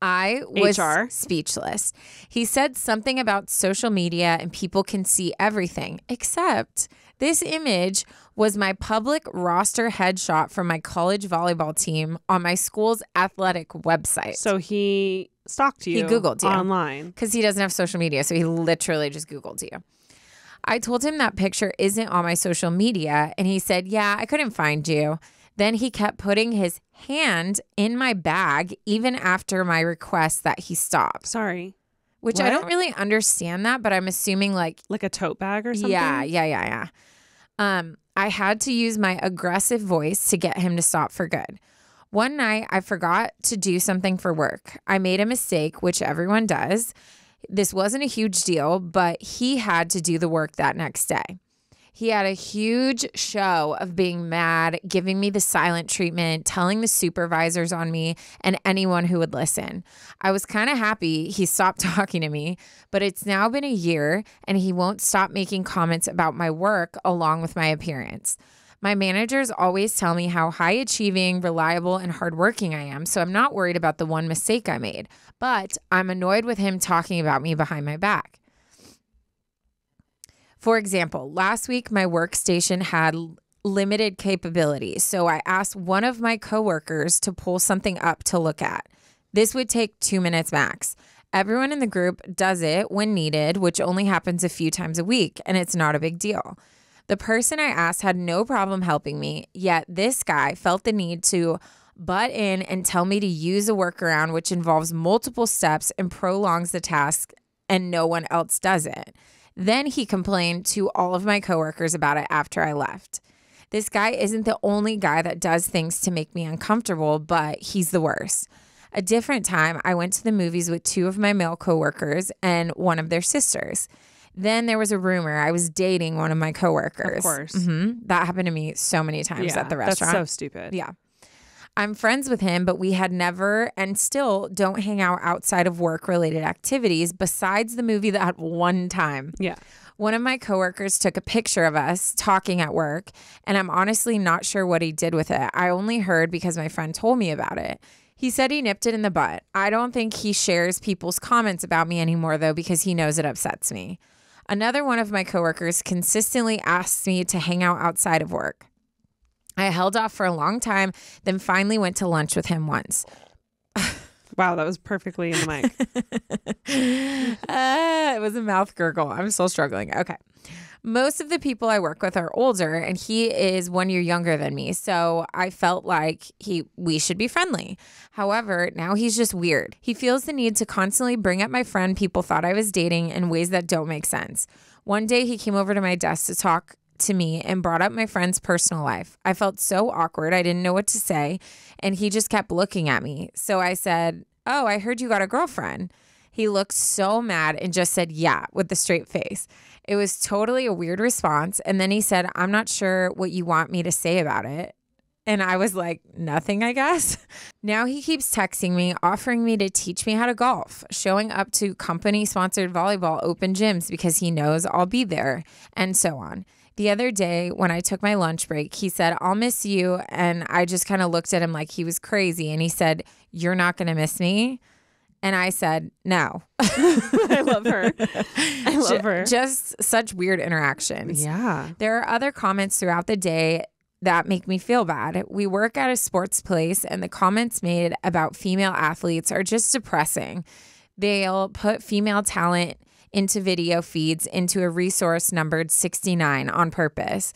S1: I was
S3: HR.
S1: speechless. He said something about social media and people can see everything, except this image was my public roster headshot from my college volleyball team on my school's athletic website.
S3: So he stalked you.
S1: He Googled you.
S3: Online.
S1: Because he doesn't have social media, so he literally just Googled you. I told him that picture isn't on my social media, and he said, "Yeah, I couldn't find you." Then he kept putting his hand in my bag even after my request that he stop.
S3: Sorry.
S1: Which
S3: What?
S1: I don't really understand that, but I'm assuming like
S3: a tote bag or something?
S1: Yeah. I had to use my aggressive voice to get him to stop for good. One night, I forgot to do something for work. I made a mistake, which everyone does. This wasn't a huge deal, but he had to do the work that next day. He had a huge show of being mad, giving me the silent treatment, telling the supervisors on me and anyone who would listen. I was kind of happy he stopped talking to me, but it's now been a year and he won't stop making comments about my work along with my appearance. My managers always tell me how high achieving, reliable, and hardworking I am, so I'm not worried about the one mistake I made, but I'm annoyed with him talking about me behind my back. For example, last week, my workstation had limited capabilities, so I asked one of my coworkers to pull something up to look at. This would take 2 minutes max. Everyone in the group does it when needed, which only happens a few times a week, and it's not a big deal. The person I asked had no problem helping me, yet this guy felt the need to butt in and tell me to use a workaround which involves multiple steps and prolongs the task, and no one else does it. Then he complained to all of my coworkers about it after I left. This guy isn't the only guy that does things to make me uncomfortable, but he's the worst. A different time, I went to the movies with 2 of my male coworkers and one of their sisters. Then there was a rumor I was dating one of my coworkers.
S3: Of course.
S1: That happened to me so many times at the restaurant.
S3: That's so stupid.
S1: Yeah. I'm friends with him, but we had never and still don't hang out outside of work-related activities besides the movie that one time.
S3: Yeah.
S1: One of my coworkers took a picture of us talking at work, and I'm honestly not sure what he did with it. I only heard because my friend told me about it. He said he nipped it in the butt. I don't think he shares people's comments about me anymore, though, because he knows it upsets me. Another one of my coworkers consistently asks me to hang out outside of work. I held off for a long time, then finally went to lunch with him once.
S3: Wow, that was perfectly in the mic.
S1: It was a mouth gurgle. I'm still struggling. Okay. Most of the people I work with are older, and he is 1 year younger than me, so I felt like we should be friendly. However, now he's just weird. He feels the need to constantly bring up my friend people thought I was dating in ways that don't make sense. One day he came over to my desk to talk to me and brought up my friend's personal life. I felt so awkward. I didn't know what to say, and he just kept looking at me. So I said, "Oh, I heard you got a girlfriend." He looked so mad and just said, "Yeah," with a straight face. It was totally a weird response. And then he said, "I'm not sure what you want me to say about it." And I was like, nothing, I guess. Now he keeps texting me, offering me to teach me how to golf, showing up to company-sponsored volleyball open gyms because he knows I'll be there, and so on. The other day when I took my lunch break, he said, "I'll miss you." And I just kind of looked at him like he was crazy. And he said, "You're not going to miss me?" And I said, "No."
S3: I love her. I love her.
S1: Just such weird interactions.
S3: Yeah.
S1: There are other comments throughout the day that make me feel bad. We work at a sports place, and the comments made about female athletes are just depressing. They'll put female talent into video feeds into a resource numbered 69 on purpose.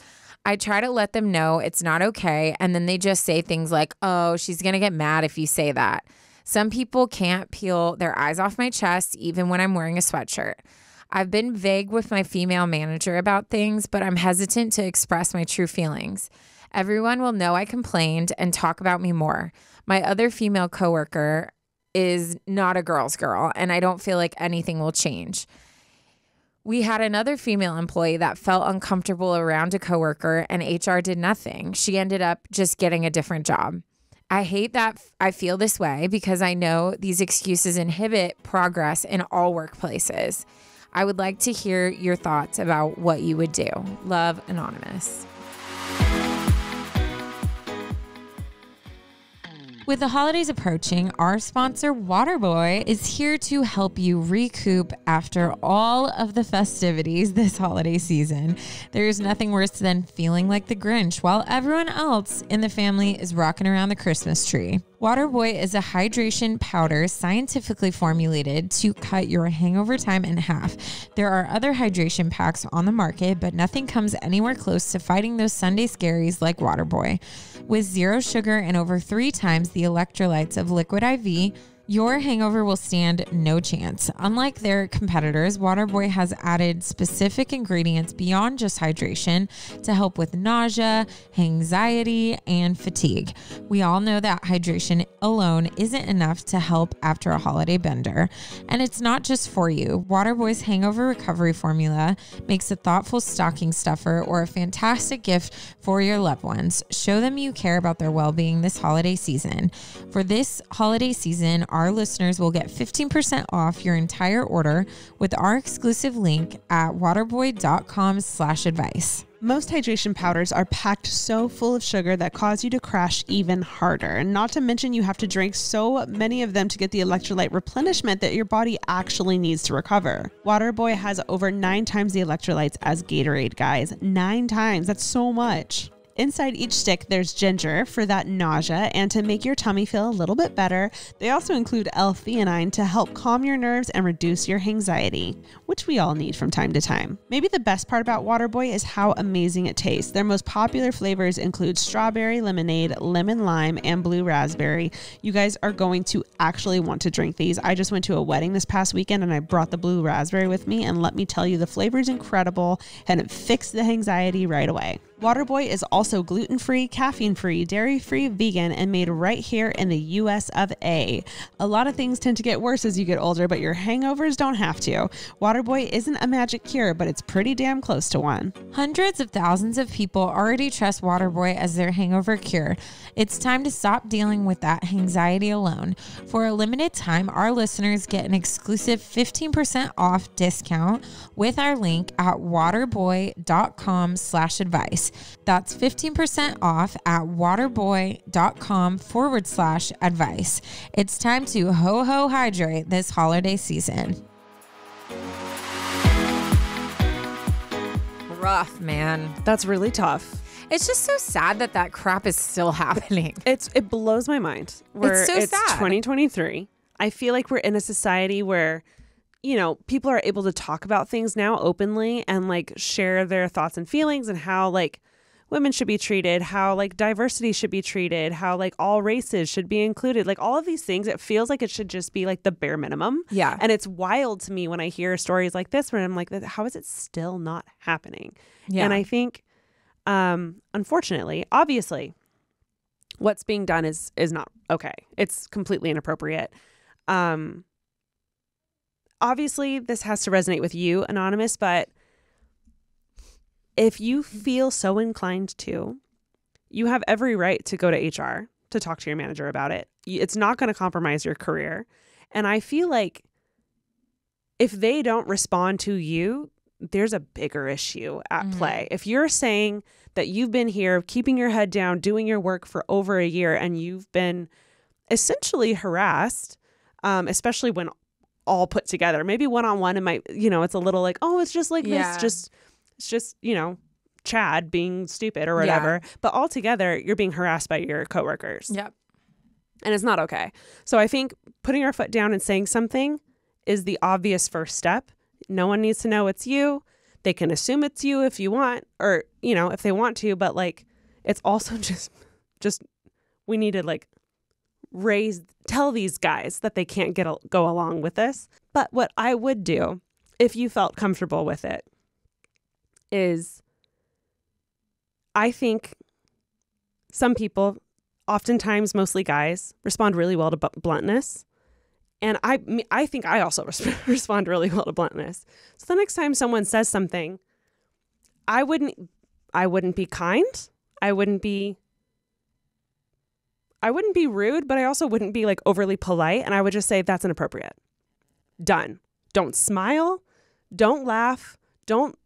S1: I try to let them know it's not okay, and then they just say things like, "Oh, she's going to get mad if you say that." Some people can't peel their eyes off my chest even when I'm wearing a sweatshirt. I've been vague with my female manager about things, but I'm hesitant to express my true feelings. Everyone will know I complained and talk about me more. My other female coworker is not a girl's girl, and I don't feel like anything will change. We had another female employee that felt uncomfortable around a coworker, and HR did nothing. She ended up just getting a different job. I hate that I feel this way because I know these excuses inhibit progress in all workplaces. I would like to hear your thoughts about what you would do. Love, Anonymous.
S2: With the holidays approaching, our sponsor, Waterboy, is here to help you recoup after all of the festivities this holiday season. There is nothing worse than feeling like the Grinch while everyone else in the family is rocking around the Christmas tree. Waterboy is a hydration powder scientifically formulated to cut your hangover time in half. There are other hydration packs on the market, but nothing comes anywhere close to fighting those Sunday scaries like Waterboy. With 0 sugar and over 3 times the electrolytes of Liquid IV, your hangover will stand no chance. Unlike their competitors, Waterboy has added specific ingredients beyond just hydration to help with nausea, anxiety, and fatigue. We all know that hydration alone isn't enough to help after a holiday bender. And it's not just for you. Waterboy's hangover recovery formula makes a thoughtful stocking stuffer or a fantastic gift for your loved ones. Show them you care about their well-being this holiday season. For this holiday season, our listeners will get 15% off your entire order with our exclusive link at waterboy.com/advice.
S3: Most hydration powders are packed so full of sugar that cause you to crash even harder. And not to mention you have to drink so many of them to get the electrolyte replenishment that your body actually needs to recover. Waterboy has over 9 times the electrolytes as Gatorade, guys. 9 times. That's so much. Inside each stick, there's ginger for that nausea and to make your tummy feel a little bit better. They also include L-theanine to help calm your nerves and reduce your anxiety, which we all need from time to time. Maybe the best part about Waterboy is how amazing it tastes. Their most popular flavors include strawberry lemonade, lemon lime, and blue raspberry. You guys are going to actually want to drink these. I just went to a wedding this past weekend and I brought the blue raspberry with me, and let me tell you, the flavor is incredible and it fixed the anxiety right away. Waterboy is also gluten-free, caffeine-free, dairy-free, vegan, and made right here in the US of A. A lot of things tend to get worse as you get older, but your hangovers don't have to. Waterboy isn't a magic cure, but it's pretty damn close to one.
S2: Hundreds of thousands of people already trust Waterboy as their hangover cure. It's time to stop dealing with that anxiety alone. For a limited time, our listeners get an exclusive 15% off discount with our link at waterboy.com/advice. That's 15% off at waterboy.com/advice. It's time to ho hydrate this holiday season.
S1: Rough, man.
S3: That's really tough.
S1: It's just so sad that crap is still happening.
S3: It blows my mind.
S1: It's so sad.
S3: 2023. I feel like we're in a society where, you know, people are able to talk about things now openly and like share their thoughts and feelings and how like women should be treated, how like diversity should be treated, how like all races should be included, like all of these things. It feels like it should just be like the bare minimum.
S1: Yeah.
S3: And it's wild to me when I hear stories like this where I'm like, how is it still not happening?
S1: Yeah.
S3: And I think, unfortunately, obviously, what's being done is not okay. It's completely inappropriate. Obviously, this has to resonate with you, Anonymous, but if you feel so inclined to, you have every right to go to HR to talk to your manager about it. It's not going to compromise your career. And I feel like if they don't respond to you, there's a bigger issue at play. If you're saying that you've been here keeping your head down, doing your work for over a year, and you've been essentially harassed, especially when all put together, maybe one-on-one, it might, you know, it's a little like, oh, it's just like this, it's just, you know, Chad being stupid or whatever. Yeah. But all together, you're being harassed by your coworkers.
S1: Yep.
S3: And it's not okay. So I think putting our foot down and saying something is the obvious first step. No one needs to know it's you. They can assume it's you if you want, or, you know, if they want to, but like, it's also just we need to like tell these guys that they can't go along with this. But what I would do if you felt comfortable with it is, I think some people, oftentimes mostly guys, respond really well to bluntness. And I think I also respond really well to bluntness. So the next time someone says something, I wouldn't be kind. I wouldn't be rude, but I also wouldn't be like overly polite. And I would just say, that's inappropriate. Done. Don't smile. Don't laugh. Don't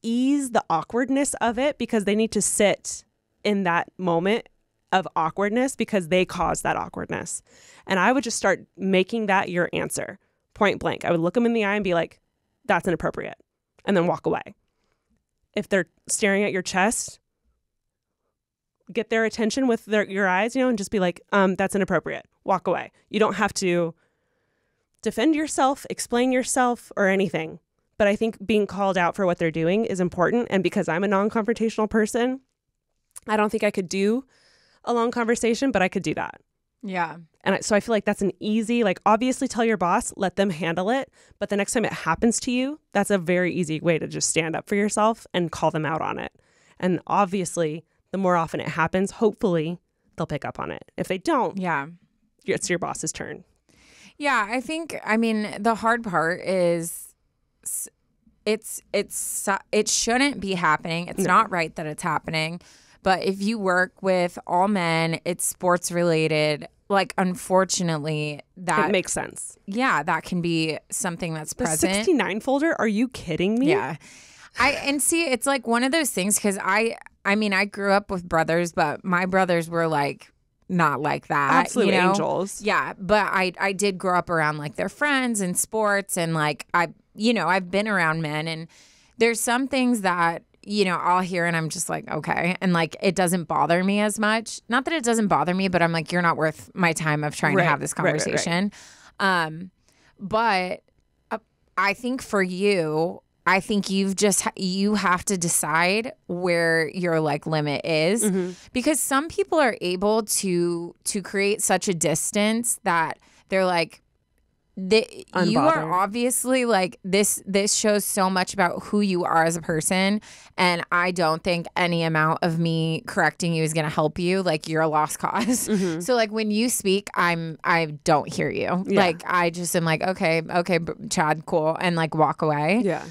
S3: ease the awkwardness of it, because they need to sit in that moment of awkwardness because they caused that awkwardness. And I would just start making that your answer, point blank. I would look them in the eye and be like, that's inappropriate, and then walk away. If they're staring at your chest get their attention with your eyes, and just be like, that's inappropriate. Walk away. You don't have to defend yourself, explain yourself, or anything. But I think being called out for what they're doing is important. And because I'm a non-confrontational person, I don't think I could do a long conversation, but I could do that.
S1: Yeah.
S3: And so I feel like that's an easy, obviously tell your boss, let them handle it. But the next time it happens to you, that's a very easy way to just stand up for yourself and call them out on it. And obviously, the more often it happens, hopefully they'll pick up on it. If they don't, it's your boss's turn.
S1: Yeah, I think, the hard part is it shouldn't be happening. It's not right that it's happening. But if you work with all men, it's sports related. Unfortunately, that
S3: it makes sense.
S1: Yeah, that can be something that's present.
S3: The 69 folder? Are you kidding me?
S1: Yeah. See, it's one of those things because I grew up with brothers, but my brothers were not like that.
S3: Absolute angels.
S1: Yeah, but I did grow up around their friends and sports, and I've been around men, and there's some things that I'll hear and I'm just okay, and it doesn't bother me as much. Not that it doesn't bother me, but I'm you're not worth my time of trying to have this conversation. But I think for you, I think you have to decide where your limit is, because some people are able to create such a distance that they're you are obviously this shows so much about who you are as a person, and I don't think any amount of me correcting you is going to help you. You're a lost cause. So when you speak, I don't hear you.
S3: Yeah.
S1: I just am okay, Chad, cool, and walk away.
S3: Yeah.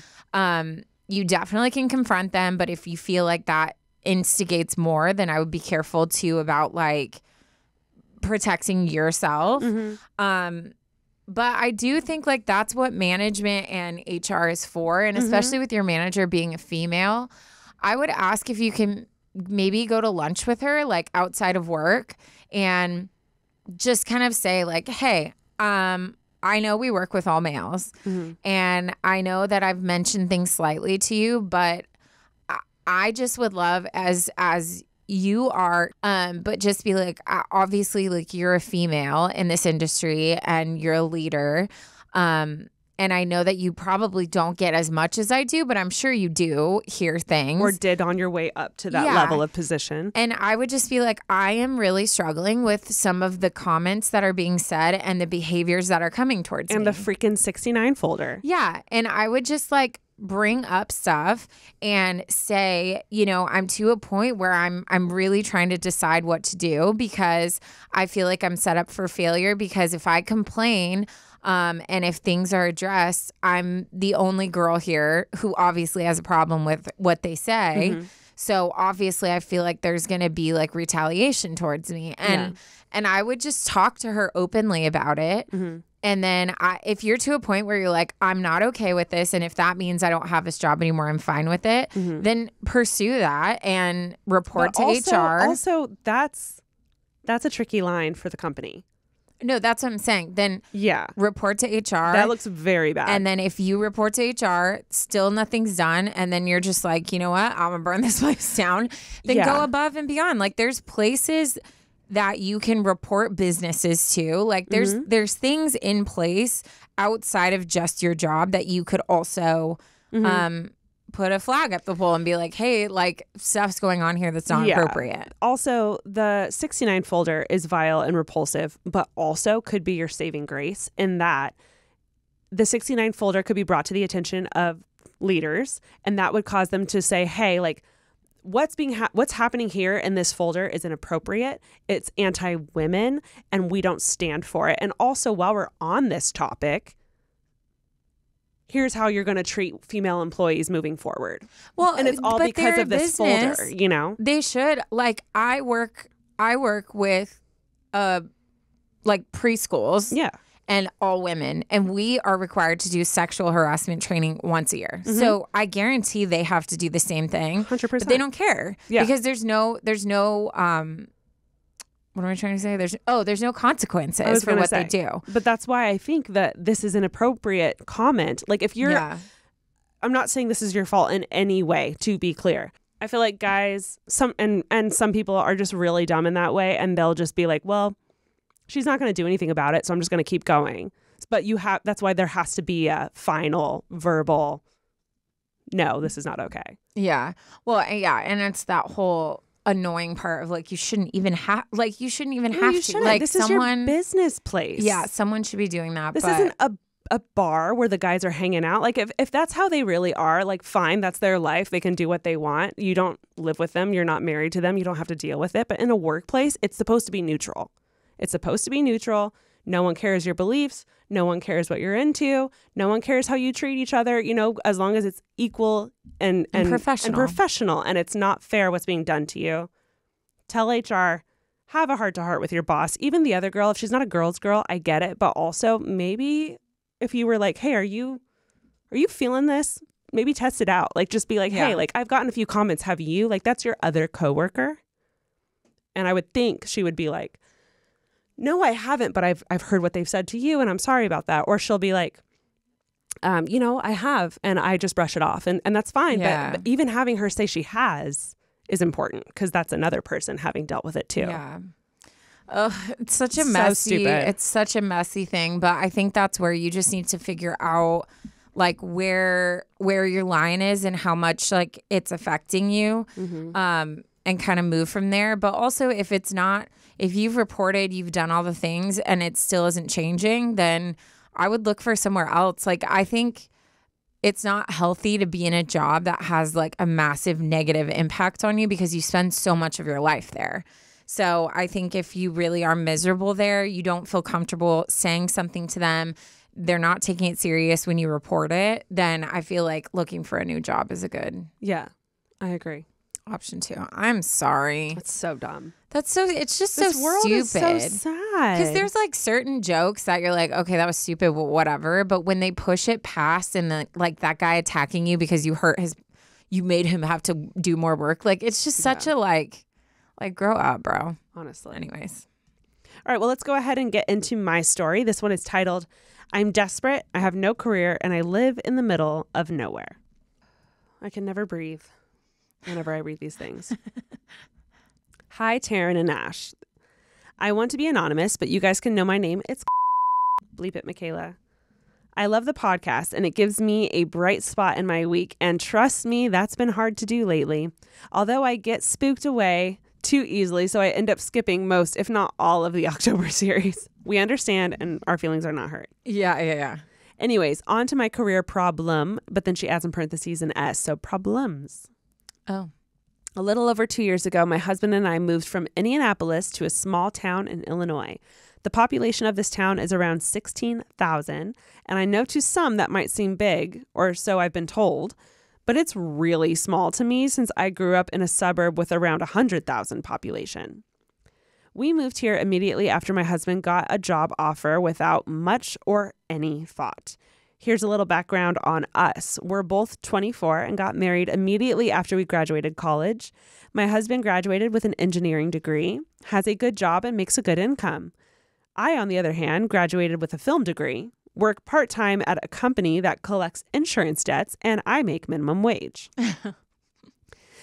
S1: You definitely can confront them, but if you feel that instigates more, then I would be careful too about protecting yourself. But I do think that's what management and HR is for. And especially with your manager being a female, I would ask if you can maybe go to lunch with her, outside of work, and just kind of say hey, I know we work with all males, and I know that I've mentioned things slightly to you, but I just would love as you are, but just be obviously you're a female in this industry and you're a leader, and I know that you probably don't get as much as I do, but I'm sure you do hear things,
S3: or did on your way up to that level of position.
S1: And I would just be I am really struggling with some of the comments that are being said and the behaviors that are coming towards me.
S3: And the freaking 69 folder.
S1: Yeah, and I would just bring up stuff and say, I'm to a point where I'm really trying to decide what to do, because I feel I'm set up for failure, because if I complain and if things are addressed, I'm the only girl here who obviously has a problem with what they say. So obviously I feel there's going to be retaliation towards me. And I would just talk to her openly about it. And then if you're to a point where you're I'm not okay with this, and if that means I don't have this job anymore, I'm fine with it, then pursue that and report to HR.
S3: Also, that's a tricky line for the company.
S1: No, that's what I'm saying. Then report to HR.
S3: That looks very bad.
S1: And then if you report to HR, still nothing's done, and then you're just you know what, I'm going to burn this place down, then go above and beyond. There's places that you can report businesses to. There's things in place outside of just your job that you could also put a flag up the pole and be hey, stuff's going on here that's not appropriate.
S3: Also, the 69 folder is vile and repulsive, but also could be your saving grace, in that the 69 folder could be brought to the attention of leaders, and that would cause them to say, hey, what's happening here in this folder is inappropriate. It's anti-women, and we don't stand for it. And also, while we're on this topic, here's how you're going to treat female employees moving forward.
S1: Well,
S3: and it's all because of this folder,
S1: They should, I work with preschools.
S3: Yeah.
S1: And all women, and we are required to do sexual harassment training once a year. So I guarantee they have to do the same thing.
S3: 100%.
S1: But they don't care.
S3: Yeah.
S1: Because there's no what am I trying to say? There's no consequences for what they do.
S3: But that's why I think that this is an appropriate comment. If you're I'm not saying this is your fault in any way, to be clear. I feel like guys, some people are just really dumb in that way, and they'll just be like, well, she's not going to do anything about it, so I'm just going to keep going. But that's why there has to be a final verbal, no, this is not okay.
S1: Yeah. Well, yeah. And it's that whole annoying part of like, you shouldn't even have to. Like,
S3: this is your business place.
S1: Yeah. Someone should be doing that.
S3: This isn't a bar where the guys are hanging out. Like, if that's how they really are, like, fine, that's their life. They can do what they want. You don't live with them. You're not married to them. You don't have to deal with it. But in a workplace, it's supposed to be neutral. It's supposed to be neutral. No one cares your beliefs. No one cares what you're into. No one cares how you treat each other, as long as it's equal and professional and it's not fair what's being done to you. Tell HR, have a heart-to-heart with your boss. Even the other girl, if she's not a girl's girl, I get it. But also maybe if you were like, hey, are you feeling this? Maybe test it out. Like, just be like, hey, like, I've gotten a few comments. Have you? Like, that's your other coworker. And I would think she would be like, no, I haven't, but I've heard what they've said to you, and I'm sorry about that. Or she'll be like, I have, and I just brush it off, and that's fine.
S1: Yeah.
S3: But even having her say she has is important, because that's another person having dealt with it too.
S1: Yeah. It's such a messy. It's such a messy thing, but I think that's where you just need to figure out like where your line is and how much like it's affecting you, and kind of move from there. But also, if you've reported, you've done all the things, and it still isn't changing, then I would look for somewhere else. Like, I think it's not healthy to be in a job that has like a massive negative impact on you because you spend so much of your life there. So I think if you really are miserable there, you don't feel comfortable saying something to them, they're not taking it serious when you report it, then I feel like looking for a new job is a good
S3: I agree.
S1: option too. I'm sorry.
S3: That's so dumb.
S1: It's just
S3: This
S1: so
S3: world
S1: stupid.
S3: is so sad.
S1: Because there's like certain jokes that you're like, okay, that was stupid, but whatever. But when they push it past and like that guy attacking you because you made him have to do more work. Like, it's just such a like grow up, bro.
S3: Honestly.
S1: Anyways.
S3: All right, well, let's go ahead and get into my story. This one is titled, I'm desperate, I have no career, and I live in the middle of nowhere. I can never breathe whenever I read these things. Hi, Taryne and Ash. I want to be anonymous, but you guys can know my name. It's bleep it, Michaela. I love the podcast, and it gives me a bright spot in my week, and trust me, that's been hard to do lately. Although I get spooked away too easily, so I end up skipping most, if not all, of the October series. We understand, and our feelings are not hurt.
S1: Yeah.
S3: Anyways, on to my career problem, but then she adds in parentheses an S, so problems.
S1: Oh.
S3: A little over 2 years ago, my husband and I moved from Indianapolis to a small town in Illinois. The population of this town is around 16,000, and I know to some that might seem big, or so I've been told, but it's really small to me since I grew up in a suburb with around 100,000 population. We moved here immediately after my husband got a job offer without much or any thought. Here's a little background on us. We're both 24 and got married immediately after we graduated college. My husband graduated with an engineering degree, has a good job, and makes a good income. I, on the other hand, graduated with a film degree, work part-time at a company that collects insurance debts, and I make minimum wage.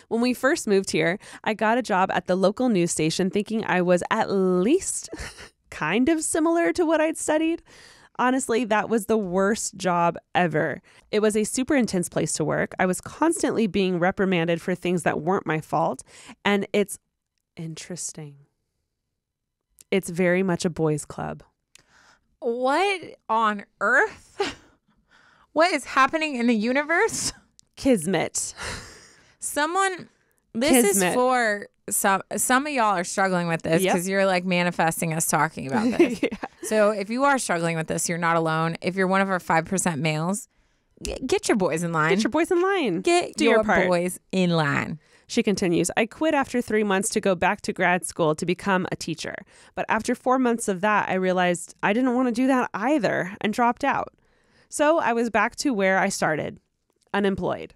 S3: When we first moved here, I got a job at the local news station thinking I was at least kind of similar to what I'd studied. Honestly, that was the worst job ever. It was a super intense place to work. I was constantly being reprimanded for things that weren't my fault, and it's interesting. It's very much a boys' club.
S1: What on earth? What is happening in the universe?
S3: Kismet.
S1: This is for some of y'all are struggling with this because you're like manifesting us talking about this. So if you are struggling with this, you're not alone. If you're one of our 5% males, get your boys in line.
S3: Get your boys in line.
S1: Do your boys in line.
S3: She continues, I quit after 3 months to go back to grad school to become a teacher. But after 4 months of that, I realized I didn't want to do that either and dropped out. So I was back to where I started, unemployed.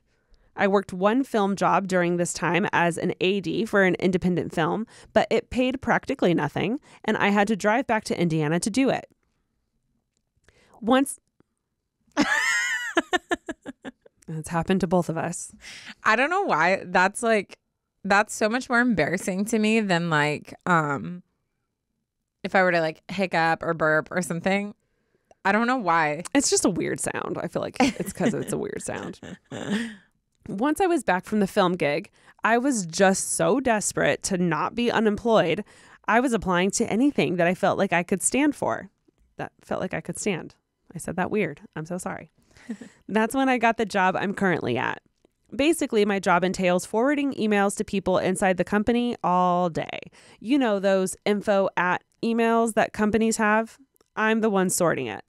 S3: I worked one film job during this time as an AD for an independent film, but it paid practically nothing, and I had to drive back to Indiana to do it. It's happened to both of us.
S1: I don't know why that's so much more embarrassing to me than like if I were to like hiccup or burp or something. I don't know why.
S3: It's just a weird sound. I feel like it's because it's a weird sound. Once I was back from the film gig, I was just so desperate to not be unemployed. I was applying to anything that I felt like I could stand for. That felt like I could stand. I said that weird. I'm so sorry. That's when I got the job I'm currently at. Basically, my job entails forwarding emails to people inside the company all day. You know, those info@ emails that companies have? I'm the one sorting it.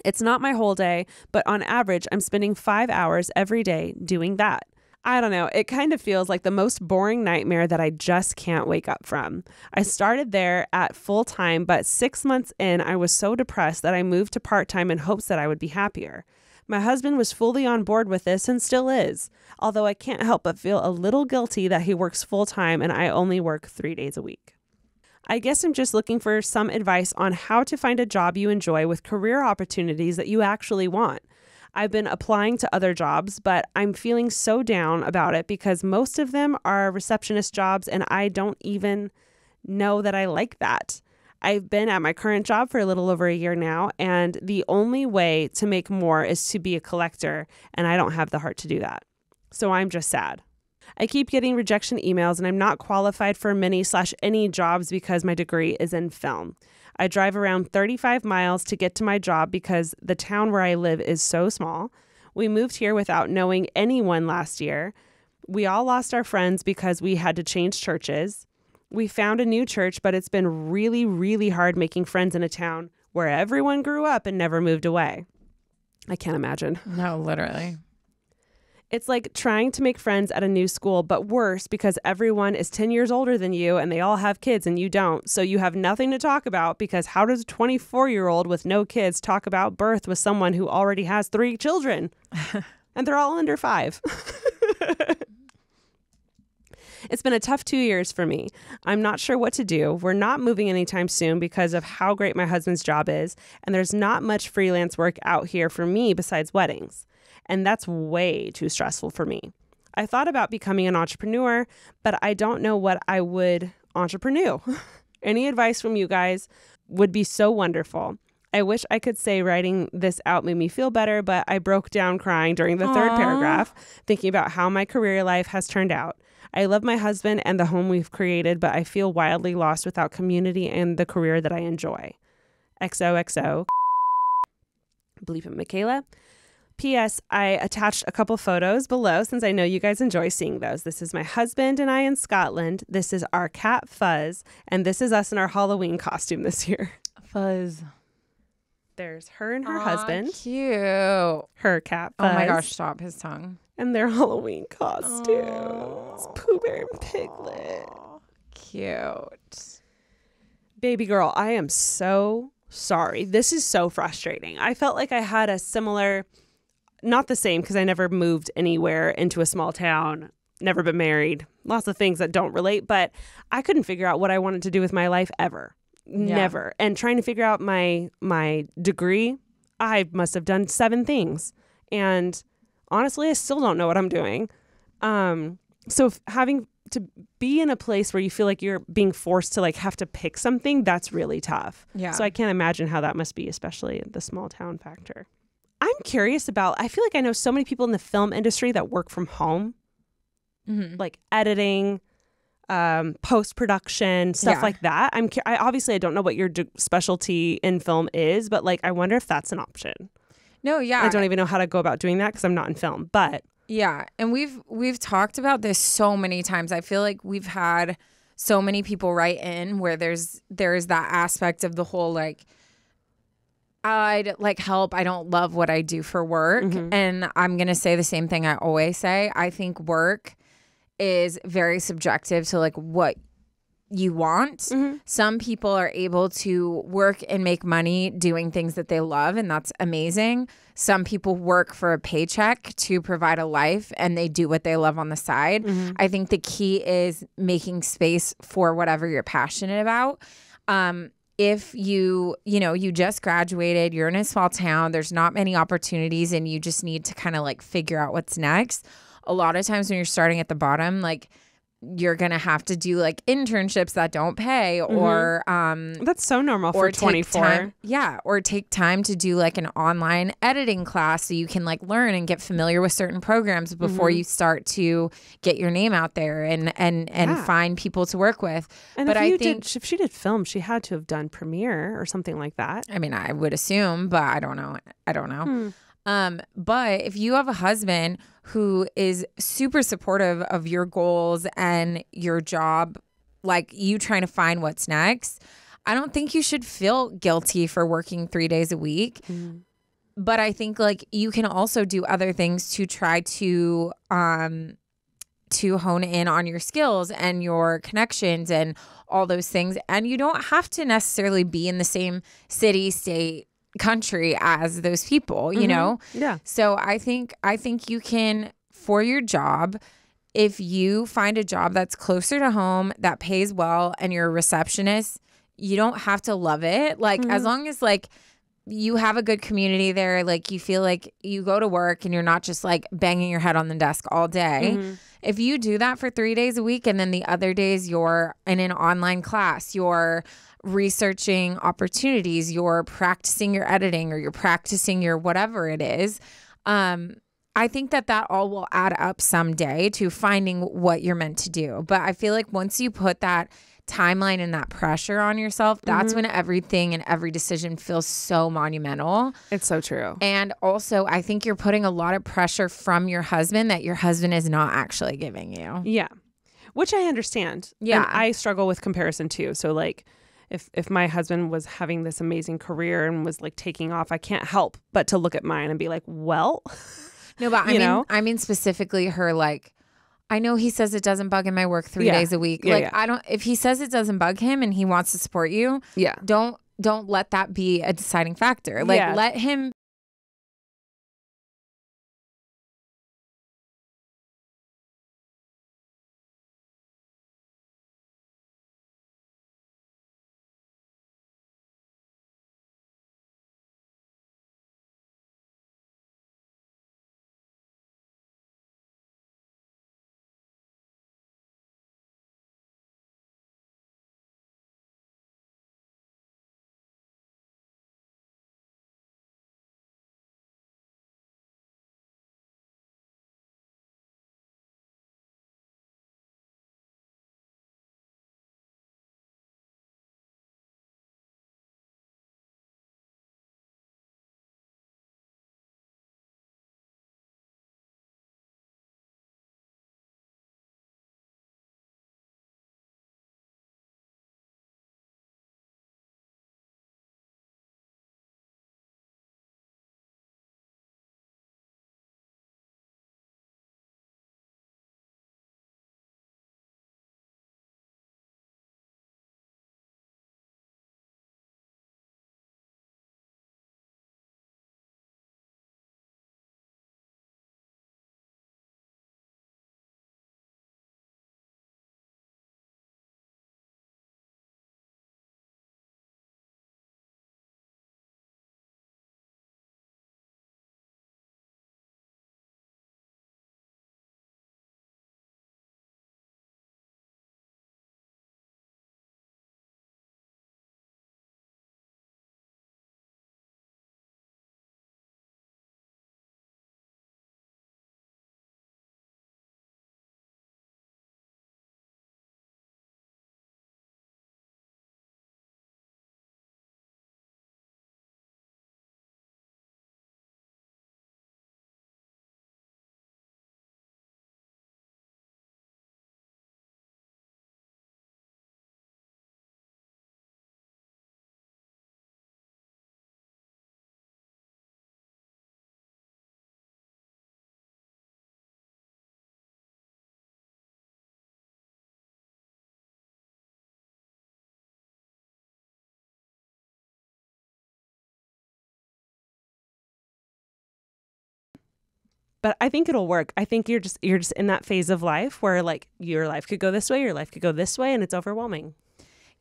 S3: It's not my whole day, but on average, I'm spending 5 hours every day doing that. I don't know. It kind of feels like the most boring nightmare that I just can't wake up from. I started there at full time, but 6 months in, I was so depressed that I moved to part-time in hopes that I would be happier. My husband was fully on board with this and still is, although I can't help but feel a little guilty that he works full time and I only work 3 days a week. I guess I'm just looking for some advice on how to find a job you enjoy with career opportunities that you actually want. I've been applying to other jobs, but I'm feeling so down about it because most of them are receptionist jobs and I don't even know that I like that. I've been at my current job for a little over a year now, and the only way to make more is to be a collector, and I don't have the heart to do that. So I'm just sad. I keep getting rejection emails, and I'm not qualified for many/any jobs because my degree is in film. I drive around 35 miles to get to my job because the town where I live is so small. We moved here without knowing anyone last year. We all lost our friends because we had to change churches. We found a new church, but it's been really, really hard making friends in a town where everyone grew up and never moved away. I can't imagine.
S1: No, literally.
S3: It's like trying to make friends at a new school, but worse because everyone is 10 years older than you and they all have kids and you don't. So you have nothing to talk about because how does a 24-year-old with no kids talk about birth with someone who already has 3 children? And they're all under 5. It's been a tough 2 years for me. I'm not sure what to do. We're not moving anytime soon because of how great my husband's job is, and there's not much freelance work out here for me besides weddings. And that's way too stressful for me. I thought about becoming an entrepreneur, but I don't know what I would entrepreneur. Any advice from you guys would be so wonderful. I wish I could say writing this out made me feel better, but I broke down crying during the third paragraph, thinking about how my career life has turned out. I love my husband and the home we've created, but I feel wildly lost without community and the career that I enjoy. XOXO. Bleep it, Michaela. P.S. I attached a couple photos below since I know you guys enjoy seeing those. This is my husband and I in Scotland. This is our cat Fuzz. And this is us in our Halloween costume this year.
S1: Fuzz.
S3: There's her and her husband.
S1: Cute.
S3: Her cat Fuzz.
S1: Oh my gosh, stop his tongue.
S3: And their Halloween costumes. Pooh Bear and Piglet.
S1: Cute.
S3: Baby girl, I am so sorry. This is so frustrating. I felt like I had a similar, not the same because I never moved anywhere into a small town, never been married, lots of things that don't relate, but I couldn't figure out what I wanted to do with my life ever. Yeah. Never. And trying to figure out my degree, I must have done 7 things. And honestly, I still don't know what I'm doing. So having to be in a place where you feel like you're being forced to like have to pick something, that's really tough. Yeah. So I can't imagine how that must be, especially the small town factor. I'm curious about, I feel like I know so many people in the film industry that work from home, like editing, post-production, stuff like that. I obviously I don't know what your specialty in film is, but like I wonder if that's an option.
S1: No, yeah.
S3: I don't even know how to go about doing that because I'm not in film, but
S1: yeah. And we've talked about this so many times. I feel like we've had so many people write in where there's that aspect of the whole like, I'd like help. I don't love what I do for work. And I'm going to say the same thing I always say. I think work is very subjective to like what you want. Some people are able to work and make money doing things that they love, and that's amazing. Some people work for a paycheck to provide a life, and they do what they love on the side. I think the key is making space for whatever you're passionate about. if you just graduated, you're in a small town, there's not many opportunities, and you just need to kind of like figure out what's next. A lot of times when you're starting at the bottom, like you're going to have to do like internships that don't pay or
S3: that's so normal for 24.
S1: Or take time to do like an online editing class so you can like learn and get familiar with certain programs before you start to get your name out there and find people to work with.
S3: And but if she did film, she had to have done Premiere or something like that.
S1: I mean, I would assume, but I don't know. But if you have a husband who is super supportive of your goals and your job, like you trying to find what's next, I don't think you should feel guilty for working 3 days a week. But I think like you can also do other things to try to hone in on your skills and your connections and all those things. And you don't have to necessarily be in the same city, state, country as those people, you know?
S3: Yeah.
S1: So I think you can, for your job, if you find a job that's closer to home, that pays well, and you're a receptionist, you don't have to love it. Like as long as like you have a good community there, like you feel like you go to work and you're not just like banging your head on the desk all day. If you do that for 3 days a week and then the other days you're in an online class, you're researching opportunities, you're practicing your editing or you're practicing your whatever it is, I think that all will add up someday to finding what you're meant to do. But I feel like once you put that timeline and that pressure on yourself, that's when everything and every decision feels so monumental.
S3: It's so true.
S1: And also, I think you're putting a lot of pressure from your husband that your husband is not actually giving you.
S3: Yeah. Which I understand.
S1: Yeah.
S3: And I struggle with comparison too. So like if my husband was having this amazing career and was like taking off, I can't help but to look at mine and be like, well,
S1: no, but I mean specifically her, like, I know he says it doesn't bug him. I work 3 days a week. If he says it doesn't bug him and he wants to support you, don't let that be a deciding factor. Like let him.
S3: But I think it'll work. I think you're just in that phase of life where like your life could go this way, your life could go this way, and it's overwhelming.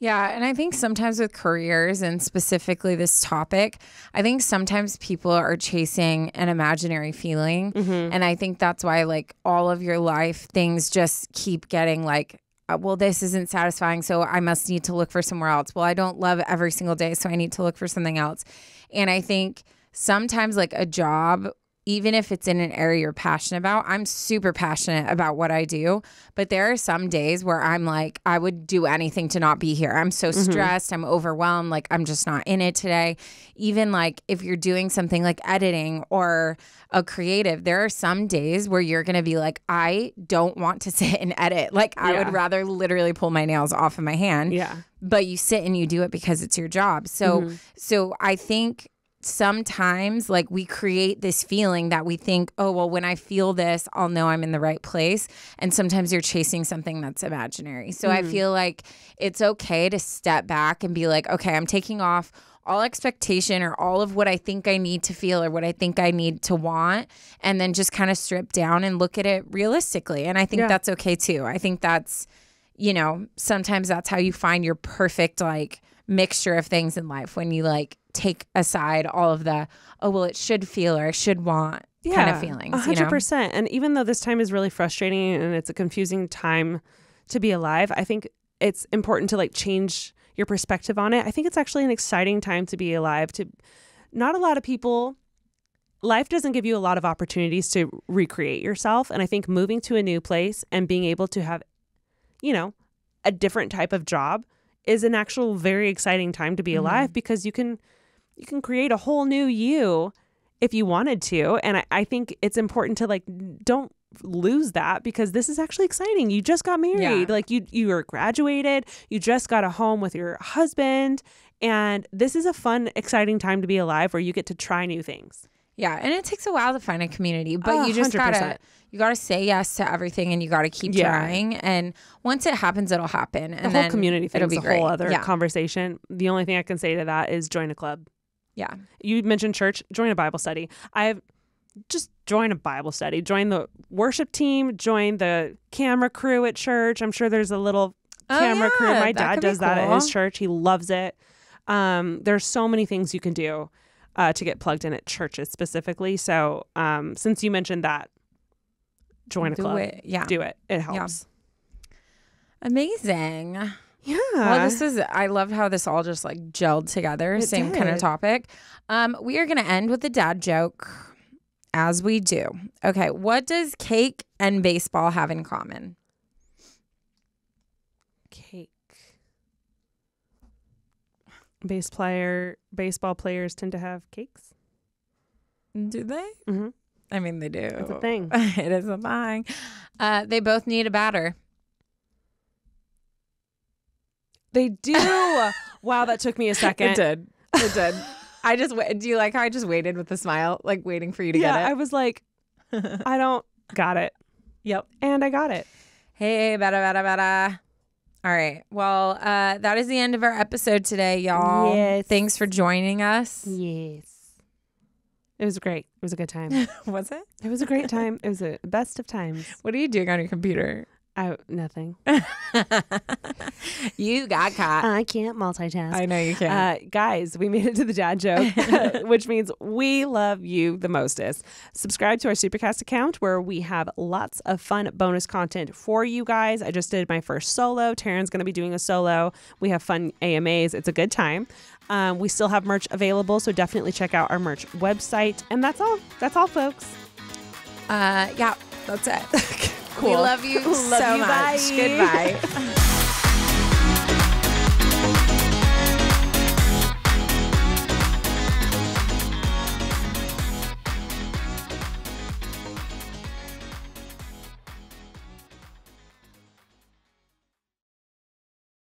S1: Yeah. And I think sometimes with careers and specifically this topic, I think sometimes people are chasing an imaginary feeling. And I think that's why like all of your life things just keep getting like, well, this isn't satisfying, so I must need to look for somewhere else. Well, I don't love every single day, so I need to look for something else. And I think sometimes like a job, even if it's in an area you're passionate about, I'm super passionate about what I do. But there are some days where I'm like, I would do anything to not be here. I'm so stressed. I'm overwhelmed. Like, I'm just not in it today. Even like if you're doing something like editing or a creative, there are some days where you're going to be like, I don't want to sit and edit. Like, I would rather literally pull my nails off of my hand.
S3: Yeah.
S1: But you sit and you do it because it's your job. So, so I think sometimes like we create this feeling that we think, oh, well, when I feel this, I'll know I'm in the right place. And sometimes you're chasing something that's imaginary. So I feel like it's okay to step back and be like, okay, I'm taking off all expectation or all of what I think I need to feel or what I think I need to want, and then just kind of strip down and look at it realistically. And I think that's okay too. I think that's, you know, sometimes that's how you find your perfect like mixture of things in life, when you like take aside all of the, oh, well, it should feel or I should want kind of feelings.
S3: 100%. You know? And even though this time is really frustrating and it's a confusing time to be alive, I think it's important to like change your perspective on it. I think it's actually an exciting time to be alive. To not a lot of people, life doesn't give you a lot of opportunities to recreate yourself. And I think moving to a new place and being able to have, you know, a different type of job is an actual very exciting time to be alive, because you can create a whole new you if you wanted to. And I think it's important to like, don't lose that, because this is actually exciting. You just got married. Like you were graduated. You just got a home with your husband. And this is a fun, exciting time to be alive where you get to try new things.
S1: Yeah. And it takes a while to find a community, but you just
S3: 100%.
S1: gotta say yes to everything, and you gotta keep trying. And once it happens, it'll happen. And
S3: the whole community thing is a whole other
S1: Yeah.
S3: conversation. The only thing I can say to that is join a club.
S1: Yeah.
S3: You mentioned church, join a Bible study. Just join a Bible study, join the worship team, join the camera crew at church. I'm sure there's a little camera crew. My dad does that at his church. He loves it. There's so many things you can do to get plugged in at churches specifically. So since you mentioned that, join a club. Do it. It helps.
S1: Yeah. Amazing.
S3: Yeah.
S1: Well, I love how this all just like gelled together. Same kind of topic. We are going to end with a dad joke, as we do. Okay. What does cake and baseball have in common?
S3: Cake. Baseball players tend to have cakes.
S1: Do they?
S3: Mm-hmm.
S1: I mean, they do.
S3: It's a thing.
S1: It is a thing. They both need a batter.
S3: They do. Wow, that took me a second.
S1: It did. Do you like how I just waited with a smile, like waiting for you to get it?
S3: I was like, I don't got it.
S1: Yep.
S3: And I got it.
S1: Hey, bada. All right. Well, that is the end of our episode today, y'all.
S3: Yes.
S1: Thanks for joining us.
S3: Yes. It was great. It was a good time.
S1: Was it?
S3: It was a great time. It was the best of times.
S1: What are you doing on your computer?
S3: Nothing.
S1: You got caught.
S3: I can't multitask.
S1: I know you can't.
S3: Guys, we made it to the dad joke, which means we love you the mostest. Subscribe to our Supercast account where we have lots of fun bonus content for you guys. I just did my first solo. Taryne's going to be doing a solo. We have fun AMAs. It's a good time. We still have merch available, so definitely check out our merch website. And that's all. That's all, folks.
S1: Yeah, that's it.
S3: Cool.
S1: We love you so much.
S3: Bye.
S1: Goodbye.